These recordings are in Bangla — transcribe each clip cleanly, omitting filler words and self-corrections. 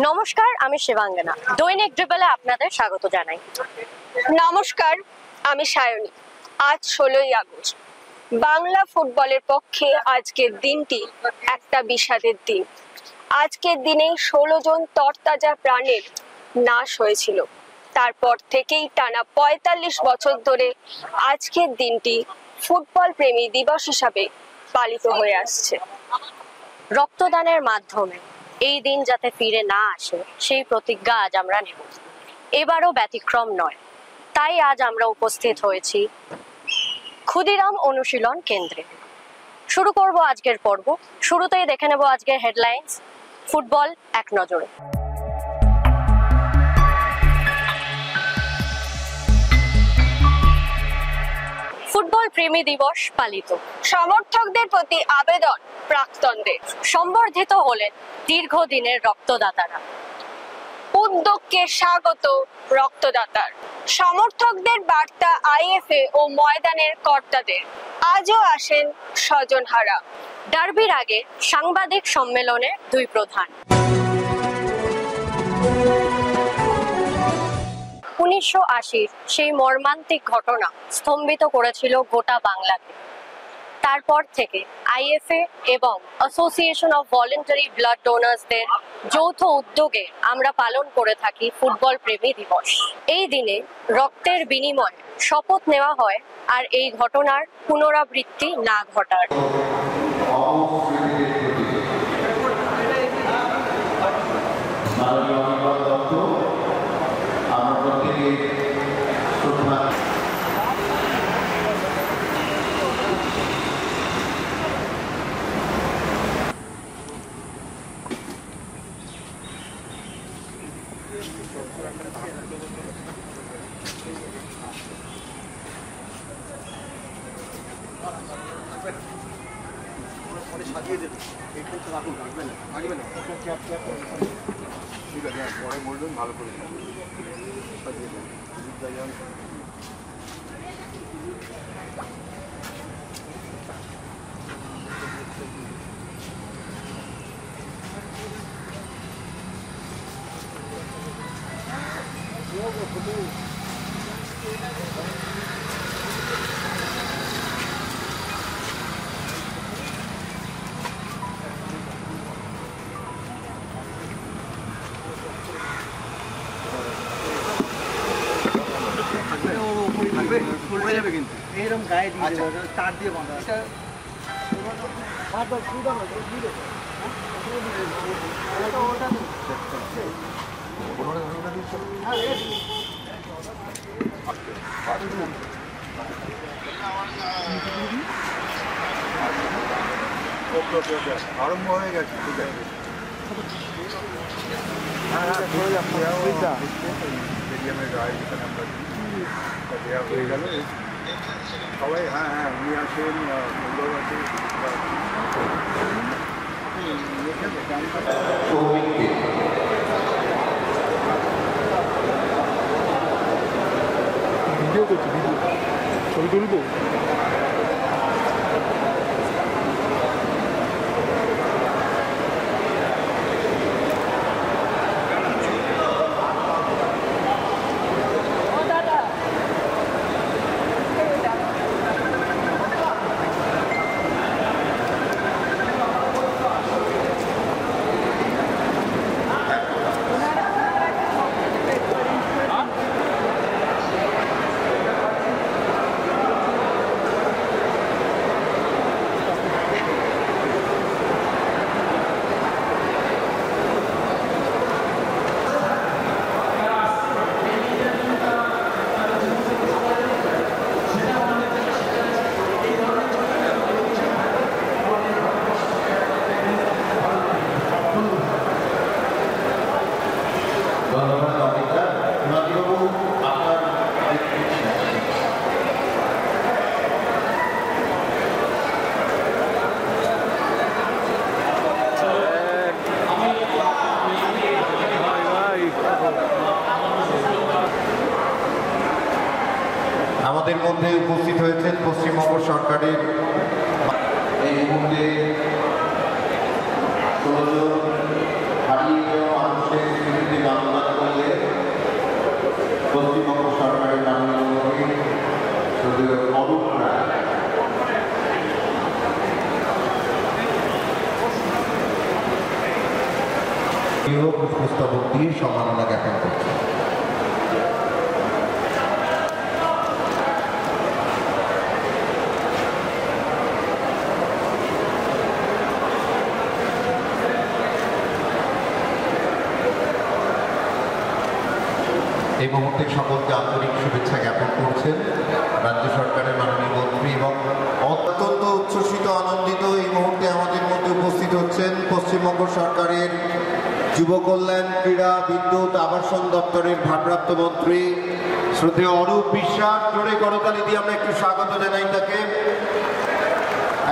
নমস্কার, আমি শিবাঙ্গনা। দৈনিক ড্রিবলে আপনাদের স্বাগত জানাই। নমস্কার, আমি সায়নী। আজ 16ই আগস্ট। বাংলা ফুটবলের পক্ষে আজকের দিনটি একটা বিষাদের দিন। আজকের দিনেই 16 জন তরতাজা প্রাণের নাশ হয়েছিল। তারপর থেকেই টানা 45 বছর ধরে আজকের দিনটি ফুটবল প্রেমী দিবস হিসাবে পালিত হয়ে আসছে। রক্তদানের মাধ্যমে এই দিন যাতে ফিরে না আসে সেই প্রতিজ্ঞা আজ আমরা নেব। এবারও ব্যতিক্রম নয়। তাই আজ আমরা উপস্থিত হয়েছি ক্ষুদিরাম অনুশীলন কেন্দ্রে। শুরু করব আজকের পর্ব। শুরুতেই দেখে নেব আজকের হেডলাইন্স, ফুটবল এক নজরে। ফুটবল প্রেমী দিবস পালিত। সমর্থকদের প্রতি আবেদন প্রাক্তনদের। সম্বর্ধিত হলেন দীর্ঘদিনের রক্তদাতারা। উদ্যোগকে স্বাগত রক্তদাতার। সমর্থকদের বার্তা আইএফএ ও ময়দানের কর্তাদের। আজও আসেন স্বজনহারা। ডার্বির আগে সাংবাদিক সম্মেলনে দুই প্রধান। 1980 সেই মর্মান্তিক ঘটনা স্তম্ভিত করেছিল গোটা বাংলাকে। তারপর থেকে আইএফএ এবং অ্যাসোসিয়েশন অফ ভলেন্টারি ব্লাড ডোনার্সদের যৌথ উদ্যোগে আমরা পালন করে থাকি ফুটবল প্রেমী দিবস। এই দিনে রক্তের বিনিময়ে শপথ নেওয়া হয় আর এই ঘটনার পুনরাবৃত্তি না ঘটার। সাজিয়ে দেবে এইটা তো রাখুন, রাখবেন না, রাখবেন না, ঠিক আছে। পরে বলবেন ভালো করে সাজিয়ে দেবেন। পড়ে যাবে কিন্তু এরকম গায়ে দিয়ে দেবো, তার দিয়ে বাঁধা। এটা আরম্ভ হয়ে গেছে। ঠিক আছে, স্টেডিয়ামের গায়ে যেখানে আমরা দেওয়া হয়ে গেল সবাই। হ্যাঁ হ্যাঁ, উনি আসেন, সুন্দর আছে। ভিডিও করছি, ভিডিও ছবি তুলবো। আমাদের মধ্যে উপস্থিত হয়েছেন পশ্চিমবঙ্গ সরকারের এই মুহূর্তে 16 জন হারিয়ে যাওয়া মানুষের পুষ্পীয় পুষ্পস্তবক দিয়ে সম্মাননা জ্ঞাপন করছে। এই মুহূর্তে সকলকে আন্তরিক শুভেচ্ছা জ্ঞাপন করছেন রাজ্য সরকারের মাননীয় মন্ত্রী এবং অত্যন্ত উচ্ছ্বসিত আনন্দিত এই মুহূর্তে আমাদের মধ্যে উপস্থিত হচ্ছেন পশ্চিমবঙ্গ সরকারের যুব কল্যাণ, ক্রীড়া, বিদ্যুৎ, আবাসন দপ্তরের ভারপ্রাপ্ত মন্ত্রী শ্রদ্ধেয় অরূপ বিশ্বাস। জোরে করতালি দিয়ে আমরা একটু স্বাগত জানাই তাকে।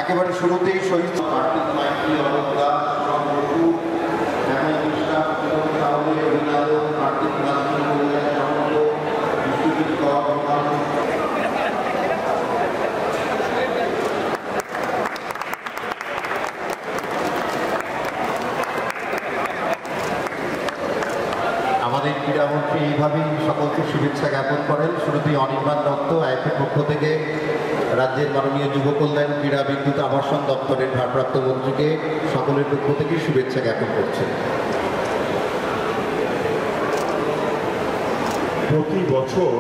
একেবারে শুরুতেই শহীদ কার্তিক মাইতি, অরূপ দাস, কার্তিক আমাদের ক্রীড়ামন্ত্রী এইভাবেই সকলকে শুভেচ্ছা জ্ঞাপন করেন। শুরুতেই অনির্বাণ দত্ত আইএফের পক্ষ থেকে রাজ্যের মাননীয় যুব কল্যাণ, ক্রীড়া, বিদ্যুৎ, আবাসন দপ্তরের ভারপ্রাপ্ত মন্ত্রীকে সকলের পক্ষ থেকে শুভেচ্ছা জ্ঞাপন করছেন। প্রতি বছর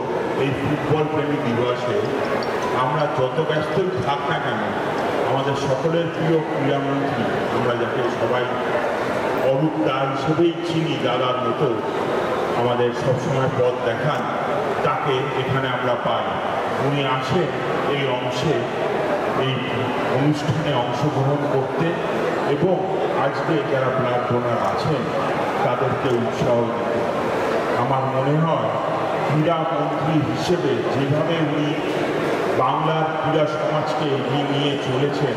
এই ফুটবল প্রেমী দিবসে আমরা যত ব্যস্তই থাক না কেন, আমাদের সকলের প্রিয় ক্রীড়ামন্ত্রী, আমরা যাকে সবাই অরূপ দা হিসেবেই চিনি, দাদার মতো আমাদের সবসময় পথ দেখান, তাকে এখানে আমরা পাই। উনি আসেন এই অংশে, এই অনুষ্ঠানে অংশগ্রহণ করতে এবং আজকে যারা ব্লাড ডোনার আছেন তাদেরকে উৎসাহ দিতে। আমার মনে হয় ক্রীড়ামন্ত্রী হিসেবে যেভাবে উনি বাংলার ক্রীড়া সমাজকে এগিয়ে নিয়ে চলেছেন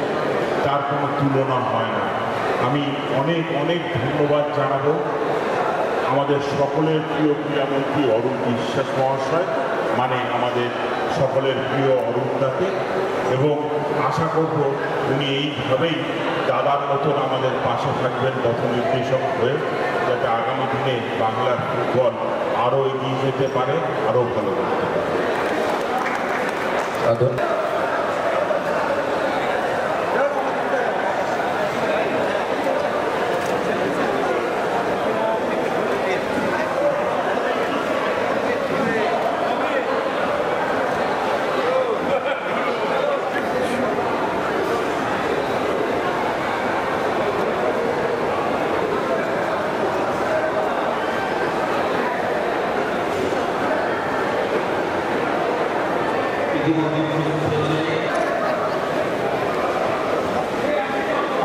তার কোনো তুলনা হয় না। আমি অনেক অনেক ধন্যবাদ জানাবো আমাদের সকলের প্রিয় ক্রীড়ামন্ত্রী অরূপ বিশ্বাস মহাশয়, মানে আমাদের সকলের প্রিয় অরূপদাকে, এবং আশা করব উনি এইভাবেই দাদার মতন আমাদের পাশে থাকবেন পথ নির্দেশক হয়ে, যাতে আগামী দিনে বাংলার ফুটবল আরও এগিয়ে যেতে পারে, আরও ভালো করতে পারে।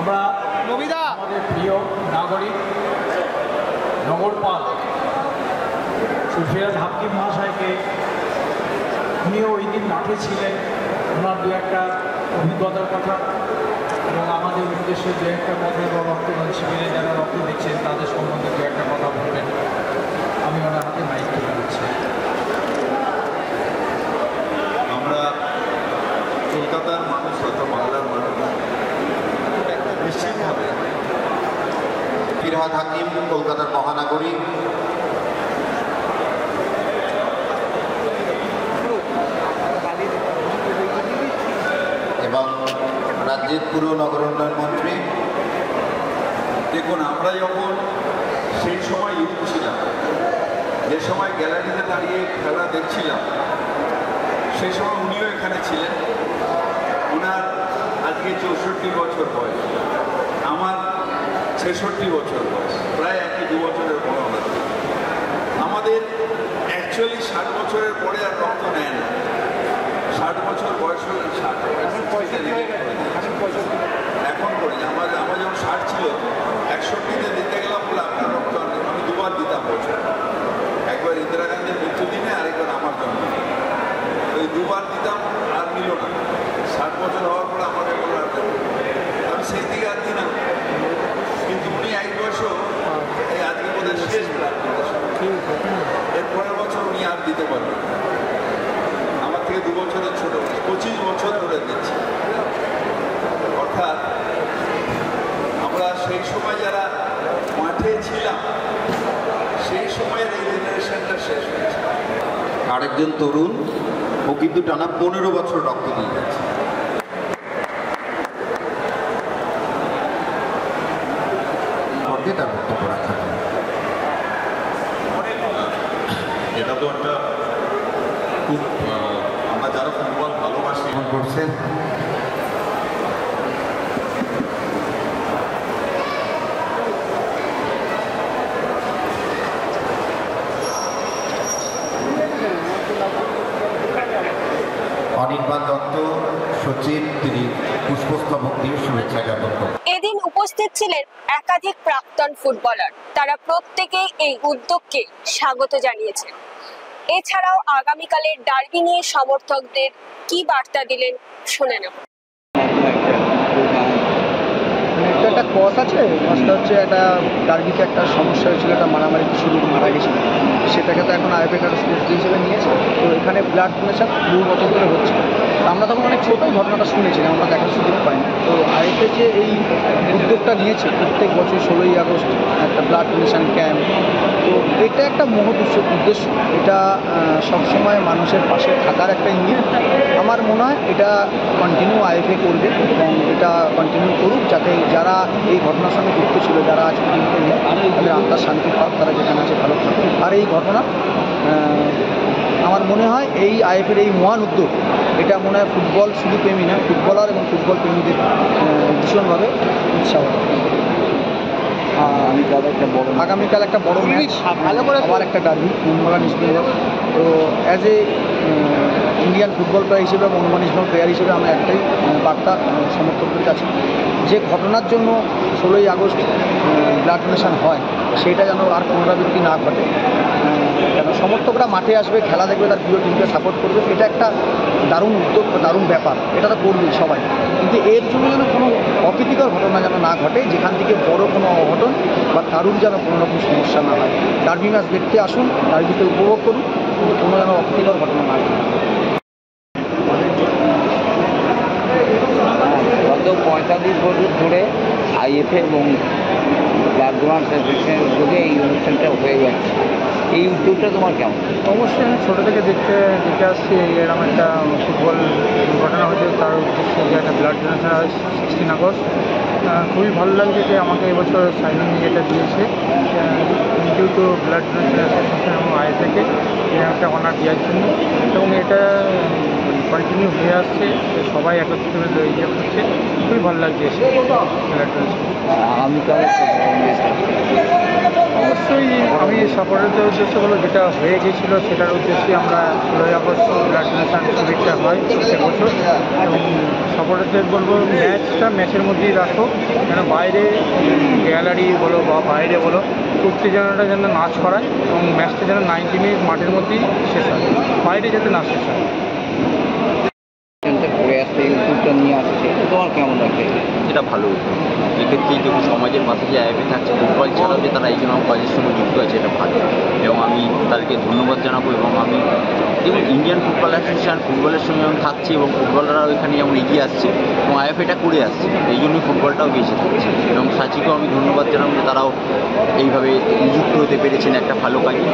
আমরা আমাদের প্রিয় নাগরিক নগরপাল সুফিয়াজ হাকিম মহাশয়কে, উনিও ওই দিন মাঠে ছিলেন, ওনার দু একটা অভিজ্ঞতার কথা এবং আমাদের উদ্দেশ্যে দু একটা কথা এবং রক্তদান শিবিরে যারা রক্ত দিচ্ছেন তাদের সম্বন্ধে দু একটা কথা বলবেন। আমি ওনার হাতে মাইক তুলে দিচ্ছি। আমরা কলকাতার মানুষ, হয়তো বাংলার মানুষ নিশ্চিতভাবে ফিরহাদ হাকিম, কলকাতার মহানাগরিক, এবং রাজ্যের পুর নগর উন্নয়ন মন্ত্রী। দেখুন, আমরা যখন সেই সময় ইউথ ছিলাম, যে সময় গ্যালারিতে দাঁড়িয়ে খেলা দেখছিলাম, সেই সময় উনিও এখানে ছিলেন। ওনার আজকে 64 বছর বয়স, আমার 66 বছর বয়স, প্রায় একই 2 বছরের বড় হবে। আমাদের অ্যাকচুয়ালি 60 বছরের পরে আর রক্ত নেয় না। 60 বছর বয়স হলে 60 এখন করি। আমার যখন 60 ছিল, 61তে দিতে গেলাম বলে আপনার রক্ত আমি 2বার দিতাম বছর, একবার ইন্দিরা গান্ধীর মৃত্যুদিনে, আরেকবার আমার জন্মদিনে। ওই 2বার দিতাম, আর নিল না। 60 বছর হওয়ার পরে আমাকে বলল আর আমি সেই দিকে আর দিই না। কিন্তু উনি এক বছর, এই আজকে বোধহয় শেষ ব্লাড ডোনেশন, এর পরের বছর উনি আর দিতে পারবেন। আমার থেকে 2 বছরের ছোট, 25 বছর ধরে দিচ্ছি। অর্থাৎ আমরা সেই সময় যারা মাঠে ছিলাম, সেই সময়ের এই জেনারেশনটা শেষ হয়েছে। আরেকজন তরুণ, ও কিন্তু টানা 15 বছর রক্ত দিয়ে গেছে। তার বক্তব্য রাখা খুব আমরা যারা ফুটবল ভালোবাসি করছেন অনির্বাণ দত্ত সচিব, তিনি পুষ্পস্তবক দিয়ে শুভেচ্ছা জ্ঞাপন করেন। এদিন উপস্থিত ছিলেন একাধিক প্রাক্তন ফুটবলার। তারা প্রত্যেকেই এই উদ্যোগকে স্বাগত জানিয়েছেন। এছাড়াও আগামীকালের ডার্বি নিয়ে সমর্থকদের কি বার্তা দিলেন শুনে নেব। একটা কস আছে, কসটা হচ্ছে একটা ডার্বিতে একটা সমস্যা হয়েছিল, একটা মারামারি কিছু লোক মারা গেছিল, সেটাকে তো এখন আইএফএ একটা স্পোর্টস হিসেবে নিয়েছে। তো এখানে ব্লাড ডোনেশন বহু বছর ধরে হচ্ছে। আমরা তখন অনেক ছোটোই ঘটনাটা শুনেছিলাম, আমরা দেখার সুযোগ পাইনি। তো আইএফএ যে এই উদ্যোগটা নিয়েছে প্রত্যেক বছর 16ই আগস্ট একটা ব্লাড ডোনেশন ক্যাম্প, তো এটা একটা মহৎ উদ্দেশ্য। এটা সবসময় মানুষের পাশে থাকার একটা ইঙ্গিত। আমার মনে হয় এটা কন্টিনিউ আইএফএ করবে এবং এটা কন্টিনিউ করুক, যাতে যারা এই ঘটনার সঙ্গে যুক্ত ছিল, যারা আজ পর্যন্ত নেই, তাদের আত্মার শান্তি পাক, তারা যেখানে আছে ভালো থাকুক। আর এই ঘটনা আমার মনে হয় এই আইএফএর এই মহান উদ্যোগ, এটা মনে হয় ফুটবল শুধু প্রেমী না, ফুটবলার এবং ফুটবল প্রেমীদের ভীষণভাবে উৎসাহ। আগামীকাল একটা বড় ম্যাচ, ভালো করে আবার একটা ডার্বি, মোহনবাগান ইস্ট বেঙ্গল। তো as a Indian football player হিসেবে, মোহনবাগান ইস্ট বেঙ্গল প্লেয়ার হিসেবে আমার একটাই বার্তা সমর্থকদের কাছে, যে ঘটনার জন্য 16ই আগস্ট ব্লাড ডোনেশন হয়, সেটা যেন আর পুনরাবৃত্তি না ঘটে। কেন সমর্থকরা মাঠে আসবে, খেলা দেখবে, তার প্রিয় টিমকে সাপোর্ট করবে, এটা একটা দারুণ উদ্যোগ, দারুণ ব্যাপার, এটা তো করবেই সবাই। কিন্তু এর জন্য যেন কোনো অপ্রীতিকর ঘটনা যেন না ঘটে, যেখান থেকে বড় কোনো অঘটন বা কারুর যেন কোনো রকম সমস্যা না হয়। ডার্বি ম্যাচ দেখতে আসুন, ডার্বিতে উপভোগ করুন, কিন্তু কোনো যেন অপ্রীতিকর ঘটনা না ঘটে। গত 45 বছর ধরে আইএফএ এবং ব্লাড ডোনার উদ্যোগে এই অনুষ্ঠানটা হয়ে যাচ্ছে। এই উদ্যোগটা তোমার কেমন? অবশ্যই আমি ছোটো থেকে দেখে আসছি এরকম একটা ফুটবল ঘটনা হয়েছে, তার উদ্দেশ্যে যে একটা ব্লাড ডোনেশন হয় 16 আগস্ট। খুবই ভালো লাগছে যে আমাকে এবছর সাইনিং এটা দিয়েছে due to blood donation association এবং আইএফএকে একটা অনার দেওয়ার জন্য, এবং এটা কন্টিনিউ হয়ে আসছে, সবাই একত্রিত ইয়ে করছে, খুবই ভালো লাগছে এসে ব্লাড ডোনেশন। আগামীকাল অবশ্যই আমি সাপোর্টারদের উদ্দেশ্যগুলো যেটা হয়ে গিয়েছিল সেটার উদ্দেশ্যে আমরা 16ই আগস্ট ব্লাড ডোনেশন শিবিরটা হয় প্রত্যেক বছর, এবং সাপোর্টারদের বলবো ম্যাচের মধ্যেই রাখো, যেন বাইরে গ্যালারি বলো বা বাইরে বলো উত্তেজনাটা যেন না ছড়ায়, এবং ম্যাচটা যেন 90 মিনিট মাঠের মধ্যেই শেষ হয়, বাইরে যাতে না শেষ হয়। করে আসতে এই উদ্যোগটা নিয়ে আসছে, তোমার কেমন লাগছে? এটা ভালো এক্ষেত্রেই দেখুন সমাজের পাশে যে আইএফএ থাকছে, ফুটবল ছাড়াও যে তারা এই জন্য কাজের সঙ্গে যুক্ত আছে, এটা ভালো, এবং আমি তাদেরকে ধন্যবাদ জানাবো। এবং আমি দেখুন ইন্ডিয়ান ফুটবল অ্যাসোসিয়েশন ফুটবলের সঙ্গে আমি থাকছি, এবং ফুটবলাররাও এখানে যেমন এগিয়ে আসছে এবং আইএফএ এটা করে আসছে, এই জন্যই ফুটবলটাও বেঁচে থাকছে। এবং সাচিকেও আমি ধন্যবাদ জানাবো যে তারাও এইভাবে নিযুক্ত হতে পেরেছেন একটা ভালো কাজে।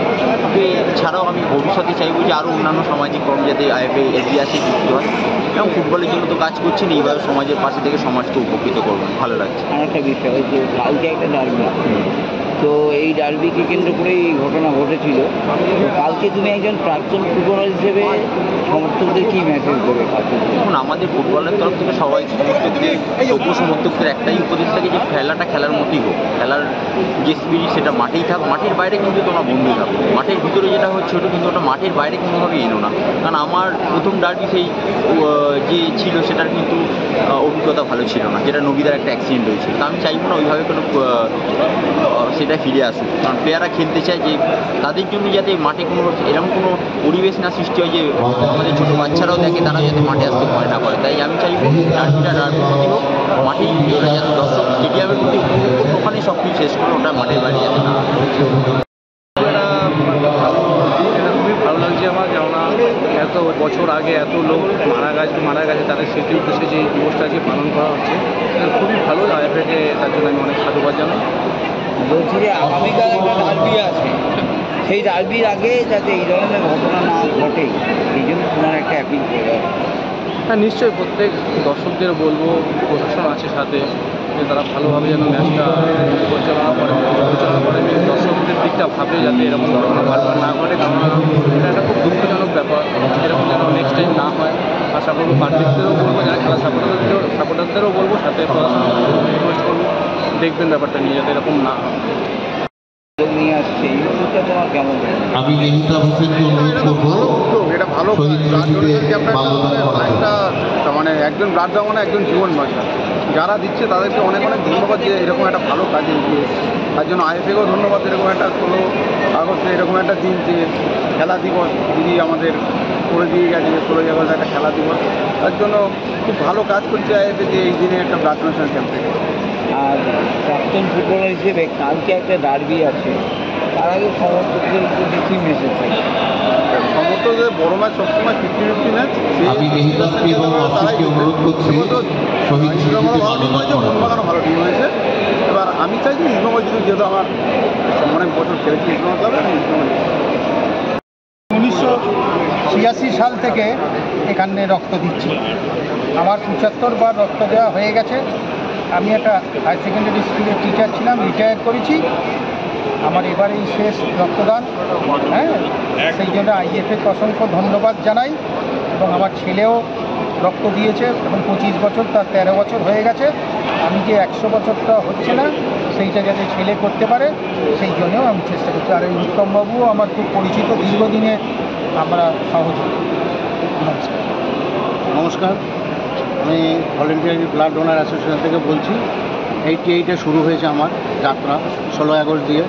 তবে এছাড়াও আমি ভবিষ্যতে চাইবো যে আরও অন্যান্য সামাজিক কর্ম যাতে আইএফএ এগিয়ে আসে, যুক্ত হয়, এবং ফুটবলের জন্য তো কাজ করছেন, এইভাবে সমাজের পাশে থেকে সমাজকে উপকৃত করবেন, ভালো লাগছে। আরেকটা বিষয় যে কালকে একটা ডার্বি, তো এই ডার্বিকে কেন্দ্র করে এই ঘটনা ঘটেছিল। তো কালকে তুমি একজন প্রাক্তন ফুটবলার হিসেবে সমর্থকদের কী মেসেজ দেবে? দেখুন আমাদের ফুটবলের তরফ থেকে সবাই সমর্থকদের, সভ্য সমর্থকদের একটাই উপদেশ থাকে যে খেলাটা খেলার মতোই হোক, খেলার যে স্পিরিট সেটা মাঠেই থাক, মাঠের বাইরে কিন্তু তোমরা বন্ধু থাকো, মাঠের ভিতরে যেটা হচ্ছে ওটা কিন্তু ওটা মাঠের বাইরে কোনোভাবেই এনো না। কারণ আমার প্রথম ডার্বি সেই যে ছিল সেটার কিন্তু অভিজ্ঞতা ভালো ছিল না, যেটা নবীদার একটা অ্যাক্সিডেন্ট হয়েছিল। তা আমি চাইবো না ওইভাবে কোনো সেটা ফিরে আসুক, কারণ প্লেয়াররা খেলতে চায়, যে তাদের জন্য যাতে মাঠে কোনো এরকম কোনো পরিবেশ না সৃষ্টি হয় যে আমাদের ছোটো বাচ্চারাও দেখে, তারা যাতে মাঠে আসতে ভয় না করে। তাই আমি চাইবো ডার্বির প্রতি হোক, মাঠেই ওরা যাতে দর্শক স্টেডিয়ামের প্রতি ওখানে সব কিছু শেষ করে, ওটা মাঠের বাইরে যাতে না। খুবই ভালো লাগছে আমার, কেননা এত বছর আগে এত লোক মারা গেছে তাদের স্মৃতির উদ্দেশ্যে যে দিবসটা আজকে পালন করা হচ্ছে, খুবই ভালো। আইএফএকে তার জন্য আমি অনেক সাধুবাদ জানাই। বলছি যে আগামীকাল একটা ডার্বি আছে, সেই ডার্বির আগে যাতে এই ধরনের ঘটনা না ঘটে, এই জন্য তোমার একটা অ্যাপিল করে। হ্যাঁ নিশ্চয়ই, প্রত্যেক দর্শকদের বলবো, প্রশাসন আছে সাথে, যে তারা ভালোভাবে যেন ম্যাচটা পরিচালনা করে, দর্শকদের দিকটা ভাবে যাতে এরকম ঘটনা বারবার না ঘটে, কারণ এটা একটা খুব দুঃখজনক ব্যাপার, এরকম যেন নেক্সট টাইম না হয়। আশা করবো পাবলিকদেরও বলবো, যারা খেলা সাপোর্টারদেরও বলবো, সাথে প্রশাসন রিকোয়েস্ট করবো দেখবেন ব্যাপারটা নিয়ে, যাতে এরকম না হয়। নিয়ে আসছে এই উদ্যোগটা তোমার কেমন? আমি মেহতা হোসেনকে অনুরোধ করবো এটা ভালো শহীদ স্মৃতিতে মাল্যদান করার জন্য। মানে একজন ব্লাড দেওয়া মানে একজন জীবন বাঁচা। যারা দিচ্ছে তাদেরকে অনেক অনেক ধন্যবাদ যে এরকম একটা ভালো কাজে এগিয়ে এসেছে। তার জন্য আইএফএকেও ধন্যবাদ, এরকম একটা 16 আগস্টে এরকম একটা দিন যে খেলা দিবস দিদি আমাদের করে দিয়ে গেছে, 16ই আগস্ট একটা খেলা দিবস। তার জন্য খুব ভালো কাজ করছে আইএফএ যে এই দিনে একটা ব্লাড ডোনেশন ক্যাম্প থেকে। আর প্রাক্তন ফুটবলার হিসেবে কালকে একটা ডার্বি আছে, তার আগে সমর্থকদের উপর কী মেসেজ থাকে? সমর্থকদের বড় ম্যাচ সবসময় 50-50 ম্যাচ। আমি মেহতাবকে এবং অসিফকে অনুরোধ করছি শহীদ স্মৃতিতে মাল্যদান করার জন্য। ভালো টিম হয়েছে। এবার আমি চাই যে ইসলামাবাদ যদি, যেহেতু আমার অনেক বছর খেলেছি ইসলামাবাদ ক্লাবে, আমি ইসলামাবাদ 1986 সাল থেকে এখানে রক্ত দিচ্ছি। আমার 75 বার রক্ত দেওয়া হয়ে গেছে। আমি একটা হায়ার সেকেন্ডারি স্কুলের টিচার ছিলাম, রিটায়ার করেছি। আমার এবারেই শেষ রক্তদান। হ্যাঁ, সেই জন্য আইএফএকে অসংখ্য ধন্যবাদ জানাই। এবং আমার ছেলেও রক্ত দিয়েছে, এখন 25 বছর, তার 13 বছর হয়ে গেছে। আমি যে 100 বছরটা হচ্ছে না, সেইটা যাতে ছেলে করতে পারে সেই জন্যও আমি চেষ্টা করছি। আর এই উত্তমবাবুও আমার খুব পরিচিত, দীর্ঘদিনে আমরা সহযোগী। নমস্কার। নমস্কার, আমি ভলেন্টিয়ারি ব্লাড ডোনার অ্যাসোসিয়েশন থেকে বলছি। 88-এ শুরু হয়েছে আমার যাত্রা 16 আগস্ট দিয়ে।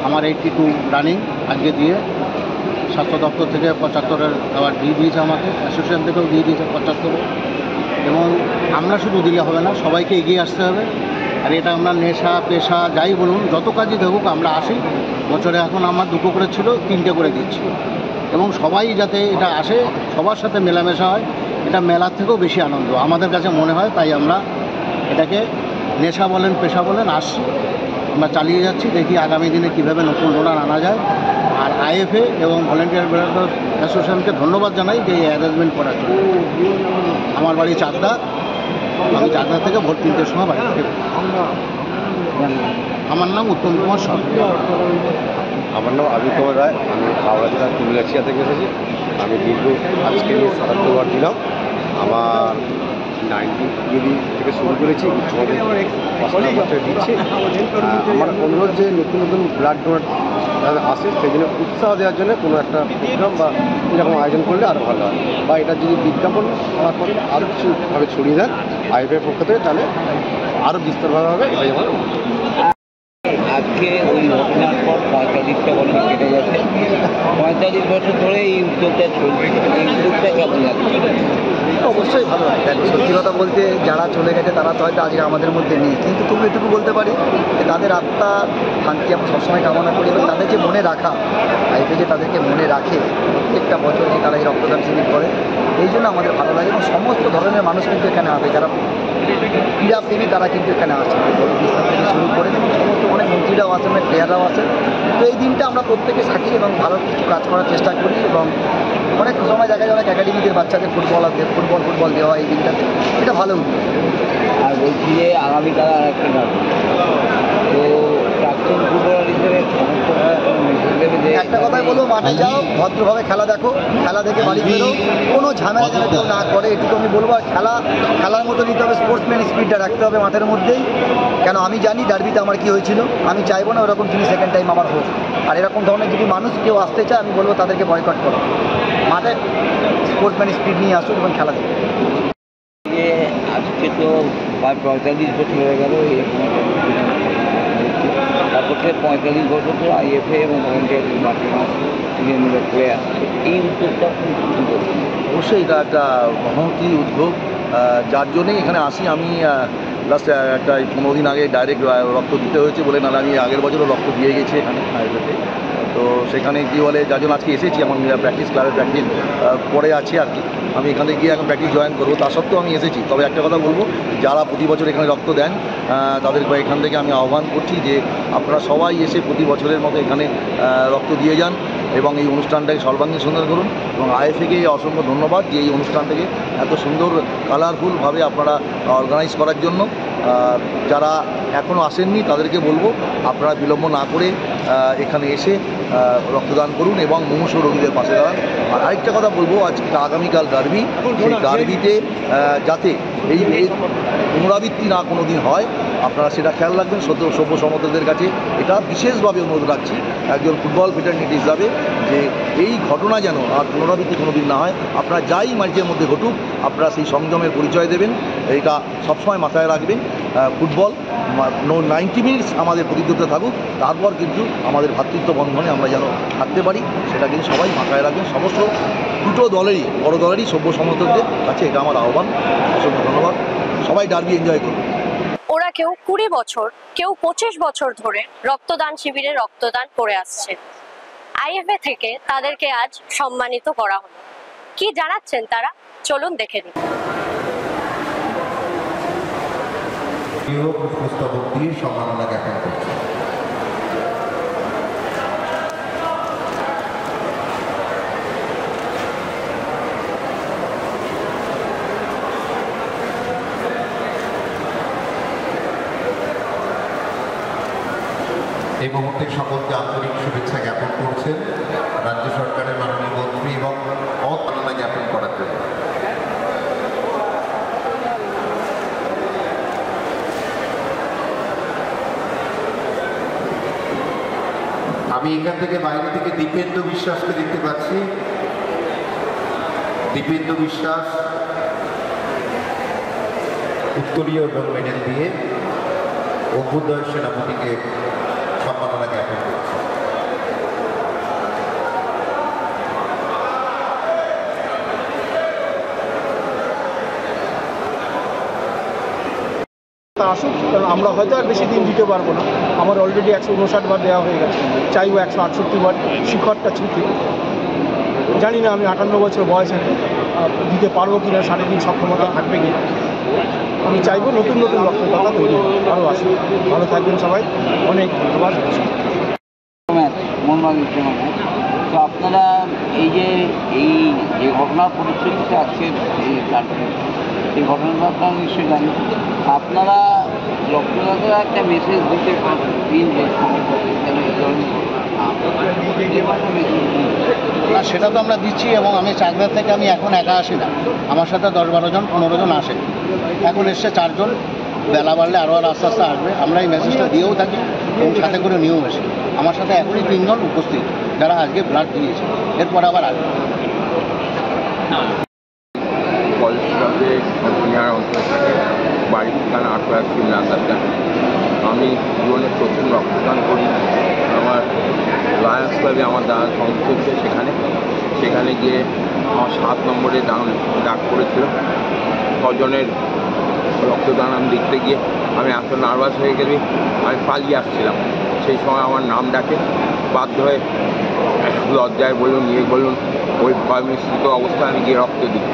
আমার 82 রানিং আজকে দিয়ে। স্বাস্থ্য দপ্তর থেকে 75-এর আবার দিয়ে দিয়েছে আমাকে, অ্যাসোসিয়েশন থেকেও দিয়ে দিয়েছে 75-এ। এবং আমরা শুধু দিলে হবে না, সবাইকে এগিয়ে আসতে হবে। আর এটা আমরা নেশা পেশা যাই বলুন, যত কাজই দেখুক আমরা আসি। বছরে এখন আমার 2 করে ছিল, 3টে করে দিচ্ছি। এবং সবাই যাতে এটা আসে, সবার সাথে মেলামেশা হয়, এটা মেলার থেকেও বেশি আনন্দ আমাদের কাছে মনে হয়। তাই আমরা এটাকে নেশা বলেন পেশা বলেন আসছি, আমরা চালিয়ে যাচ্ছি। দেখি আগামী দিনে কীভাবে নতুন ডোনার আনা যায়। আর আইএফএ এবং ভলেন্টিয়ার ব্লাড অ্যাসোসিয়েশনকে ধন্যবাদ জানাই যে এই অ্যারেঞ্জমেন্ট করার জন্য। আমার বাড়ি চাকদা, আমি চাকদা থেকে ভোট 3টের সময় বাড়ি থেকে। আমার নাম উত্তম কুমার সরকার। আমার নাম আবির কুমার রায়, আমি হাওড়া জেলার কুমিল্লাচিয়া থেকে এসেছি। আমি দীর্ঘ আজকে নিয়ে 77 বার দিলাম। আমার 90 কেজি থেকে শুরু করেছি, উচ্চ মাধ্যমিক পাশে দিচ্ছি। আমার অনুরোধ যে নতুন নতুন ব্লাড ডোনার আসে, সেই জন্য উৎসাহ দেওয়ার জন্য কোনো একটা প্রোগ্রাম বা এরকম আয়োজন করলে আরও ভালো হয়। বা এটা যদি বিজ্ঞাপন মারফত আরও কিছুভাবে ছড়িয়ে দেন আইএফএর পক্ষ থেকে, তাহলে আরও বিস্তারভাবে হবে। এটাই আমার। আজকে ওই ঘটনার পর 45টা বছর কেটে গেছে। 45 বছর ধরে এই উদ্যোগটা চলছে। এই উদ্যোগটা কেমন লাগছে? অবশ্যই ভালো লাগে। সত্যি কথা বলতে, যারা চলে গেছে তারা তো হয়তো আজকে আমাদের মধ্যে নেই, কিন্তু তবু এটুকু বলতে পারি যে তাদের আত্মার শান্তি আমরা সবসময় কামনা করি। এবং তাদের যে মনে রাখা, আইএফএ যে তাদেরকে মনে রাখে প্রত্যেকটা বছর, যে তারা এই রক্তদান শিবির করে, এই জন্য আমাদের ভালো লাগে। এবং সমস্ত ধরনের মানুষ কিন্তু এখানে আসে, যারা ক্রীড়াপ্রেমী তারা কিন্তু এখানে আসে, বিশ্বাস থেকে শুরু করে সমস্ত অনেক মন্ত্রীরাও আসেন, অনেক প্লেয়াররাও আসেন। তো এই দিনটা আমরা প্রত্যেকে থাকি এবং ভালো কিছু কাজ করার চেষ্টা করি। এবং অনেক সময় দেখা যায় অনেক একাডেমিদের বাচ্চাদের ফুটবল দেওয়া এই দিনটাতে, এটা ভালো উদ্যোগ। আর বলছি যে আগামীকাল আর একটা ডার্বি, তো প্রাক্তন ফুটবলার হিসেবে একটা কথাই বলবো, মাঠে যাও, ভদ্রভাবে খেলা দেখো, খেলা দেখে বাড়ি ফেরো, কোনো ঝামেলা যেন কেউ না করে, এটুকু আমি বলবো। আর খেলার মতো নিতে হবে, স্পোর্টসম্যান স্পিরিটটা রাখতে হবে মাঠের মধ্যেই। কেন আমি জানি ডার্বিতে আমার কি হয়েছিল, আমি চাইবো না ওরকম জিনিস সেকেন্ড টাইম আমার হোক। আর এরকম ধরনের যদি মানুষ কেউ আসতে চায়, আমি বলবো তাদেরকে বয়কট করো। মাঠে স্পোর্টসম্যান স্পিরিট নিয়ে আসুন এবং খেলা দেখুন। আজকে তো 45 বছর হয়ে গেল তারপর থেকে 45 বছর তো আইএফএ এবং ভলেন্টিয়ার মাঠে মিলে করে আসছে। এই উদ্যোগটা অবশ্যই এটা একটা মহতি উদ্যোগ, যার জন্যই এখানে আসি। আমি লাস্ট একটা 15 দিন আগে ডাইরেক্ট রক্ত দিতে হয়েছে বলে, নাহলে আমি আগের বছরও রক্ত দিয়ে গেছি এখানে আইএফএতে। তো সেখানে কী বলে, যার জন্য আজকে এসেছি। আমার প্র্যাকটিস ক্লাবের প্র্যাকটিস পরে আছি আর কি। আমি এখানে গিয়ে এখন প্র্যাকটিস জয়েন করবো, তা সত্ত্বেও আমি এসেছি। তবে একটা কথা বলবো, যারা প্রতি বছর এখানে রক্ত দেন তাদের এখান থেকে আমি আহ্বান করছি যে আপনারা সবাই এসে প্রতি বছরের মতো এখানে রক্ত দিয়ে যান এবং এই অনুষ্ঠানটাকে সর্বাঙ্গীন সুন্দর করুন। এবং আইএফএকে অসংখ্য ধন্যবাদ যে এই অনুষ্ঠানটাকে এত সুন্দর কালারফুলভাবে আপনারা অর্গানাইজ করার জন্য। যারা এখনও আসেননি তাদেরকে বলবো আপনারা বিলম্ব না করে এখানে এসে রক্তদান করুন এবং মুমূর্ষ রোগীদের পাশে দাঁড়ান। আর আরেকটা কথা বলবো, আজকে আগামীকাল ডার্বি, সেই ডার্বিতে যাতে এই পুনরাবৃত্তি না কোনো দিন হয় আপনারা সেটা খেয়াল রাখবেন। সভ্য সমর্থকদের কাছে এটা বিশেষভাবে অনুরোধ রাখছি একজন ফুটবল ফেটার্নিটি হিসাবে, যে এই ঘটনা যেন আর পুনরাবৃত্তি কোনো দিন না হয়। আপনারা যাই ম্যাচের মধ্যে ঘটুক আপনারা সেই সংযমের পরিচয় দেবেন, এটা সবসময় মাথায় রাখবেন। ফুটবল 90 মিনিটস আমাদের প্রতিদ্বন্দ্বিতা থাকুক, তারপর কিন্তু আমাদের ভ্রাতৃত্ব বন্ধনে আমরা যেন থাকতে পারি, সেটা কিন্তু সবাই মাথায় রাখবেন। সমস্ত দুটো দলেরই, বড় দলেরই সভ্য সমর্থকদের কাছে এটা আমার আহ্বান। অসংখ্য ধন্যবাদ, সবাই ডার্বি এনজয় করুন। ওরা কেউ 20 বছর, কেউ 25 বছর ধরে রক্তদান শিবিরে রক্তদান করে আসছে। আইএফএ থেকে তাদেরকে আজ সম্মানিত করা হলো। কি জানাচ্ছেন তারা, চলুন দেখে নিন। পুষ্পস্তবক দিয়ে সম্মাননা জ্ঞাপন করছে। এই মুহূর্তে সকলকে আন্তরিক শুভেচ্ছা জ্ঞাপন করছেন রাজ্য সরকারের মাননীয় মন্ত্রী এবং সম্মাননা জ্ঞাপন করার জন্য। আমি এখান থেকে বাইরে থেকে দীপেন্দ্র বিশ্বাসকে দেখতে পাচ্ছি। দীপেন্দ্র বিশ্বাস উত্তরীয় গোল্ড মেডেল দিয়ে অভ্যুদয় সেনাপতিকে সম্মাননা জ্ঞাপন করছে। আসুক, কারণ আমরা হয়তো আর বেশি দিন দিতে পারবো না। আমার অলরেডি 159 বার দেওয়া হয়ে গেছে, চাইবো 168 বার। শিখরটা ছুটি জানি না, আমি 58 বছর বয়সে দিতে পারবো কিনা, শারীরিক সক্ষমতা থাকবে কিনা। আমি চাইবো নতুন নতুন রক্তদাতা তৈরি আরও আসুক। ভালো থাকবেন সবাই, অনেক ধন্যবাদ। তো আপনারা এই যে ঘটনার পরিপ্রেক্ষিতে আজকে এই ঘটনাটা আপনারা নিশ্চয়ই জানেন। আপনারা রক্তদাতারা একটা মেসেজ দিতে দিন না, সেটা তো আমরা দিচ্ছি। এবং আমি চাকদা থেকে আমি এখন একা আসি না, আমার সাথে 10-12 জন 15 জন আসে। এখন এসছে 4 জন, বেলা বাড়লে আরও আস্তে আস্তে আসবে। আমরা এই মেসেজটা দিয়েও থাকি এবং সাথে করে নিয়েও আসি। আমার সাথে এখনই 3 জন উপস্থিত যারা আজকে ব্লাড দিয়েছে, এরপর আবার আসবে। কলেজ ক্লাবে কম্পানিয়ার অঞ্চল থাকে, বাড়ির ঠিকানা 8 নান্দারকান। আমি জীবনে প্রথম রক্তদান করি আমার লায়ন্স ক্লাবে। আমার দাদা সংস্থ সেখানে গিয়ে আমার 7 নম্বরে ডাক পড়েছিল। 6 জনের রক্তদান আমি দেখতে গিয়ে আমি এত নার্ভাস হয়ে গেলি, আমি পালিয়ে আসছিলাম। সেই সময় আমার নাম ডাকে, বাধ্য হয়ে লজ্জায় বলুন বলুন ওই ভয় মিশ্রিত অবস্থায় আমি গিয়ে রক্ত দিই।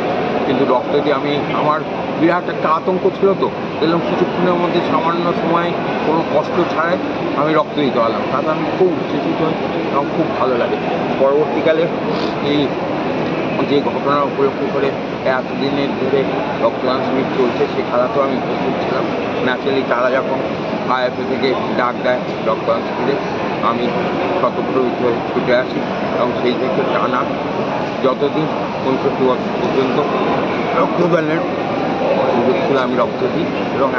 কিন্তু রক্ত দিয়ে আমার বিরাট একটা আতঙ্ক ছিল, তো দেখলাম কিছুক্ষণের মধ্যে সামান্য সময় কোনো কষ্ট ছাড়াই আমি রক্ত দিতে পারলাম। তাতে আমি খুব উচ্ছ্বসিত হই এবং খুব ভালো লাগে। পরবর্তীকালে এই যে ঘটনা উপলক্ষ করে এতদিনের ধরে রক্তদান শিবির চলছে, সে খেলাতেও আমি উপস্থিত ছিলাম। ন্যাচারালি তারা যখন আইএফএ থেকে ডাক দেয় রক্তদান শিবিরে, আমি স্বতঃপ্রবৃত্ত হয়ে ছুটে আসি এবং সেই থেকে টানা যতদিন 65 বছর পর্যন্ত রক্তদানের সুযোগ ছিল আমি রক্ত দিই। এবং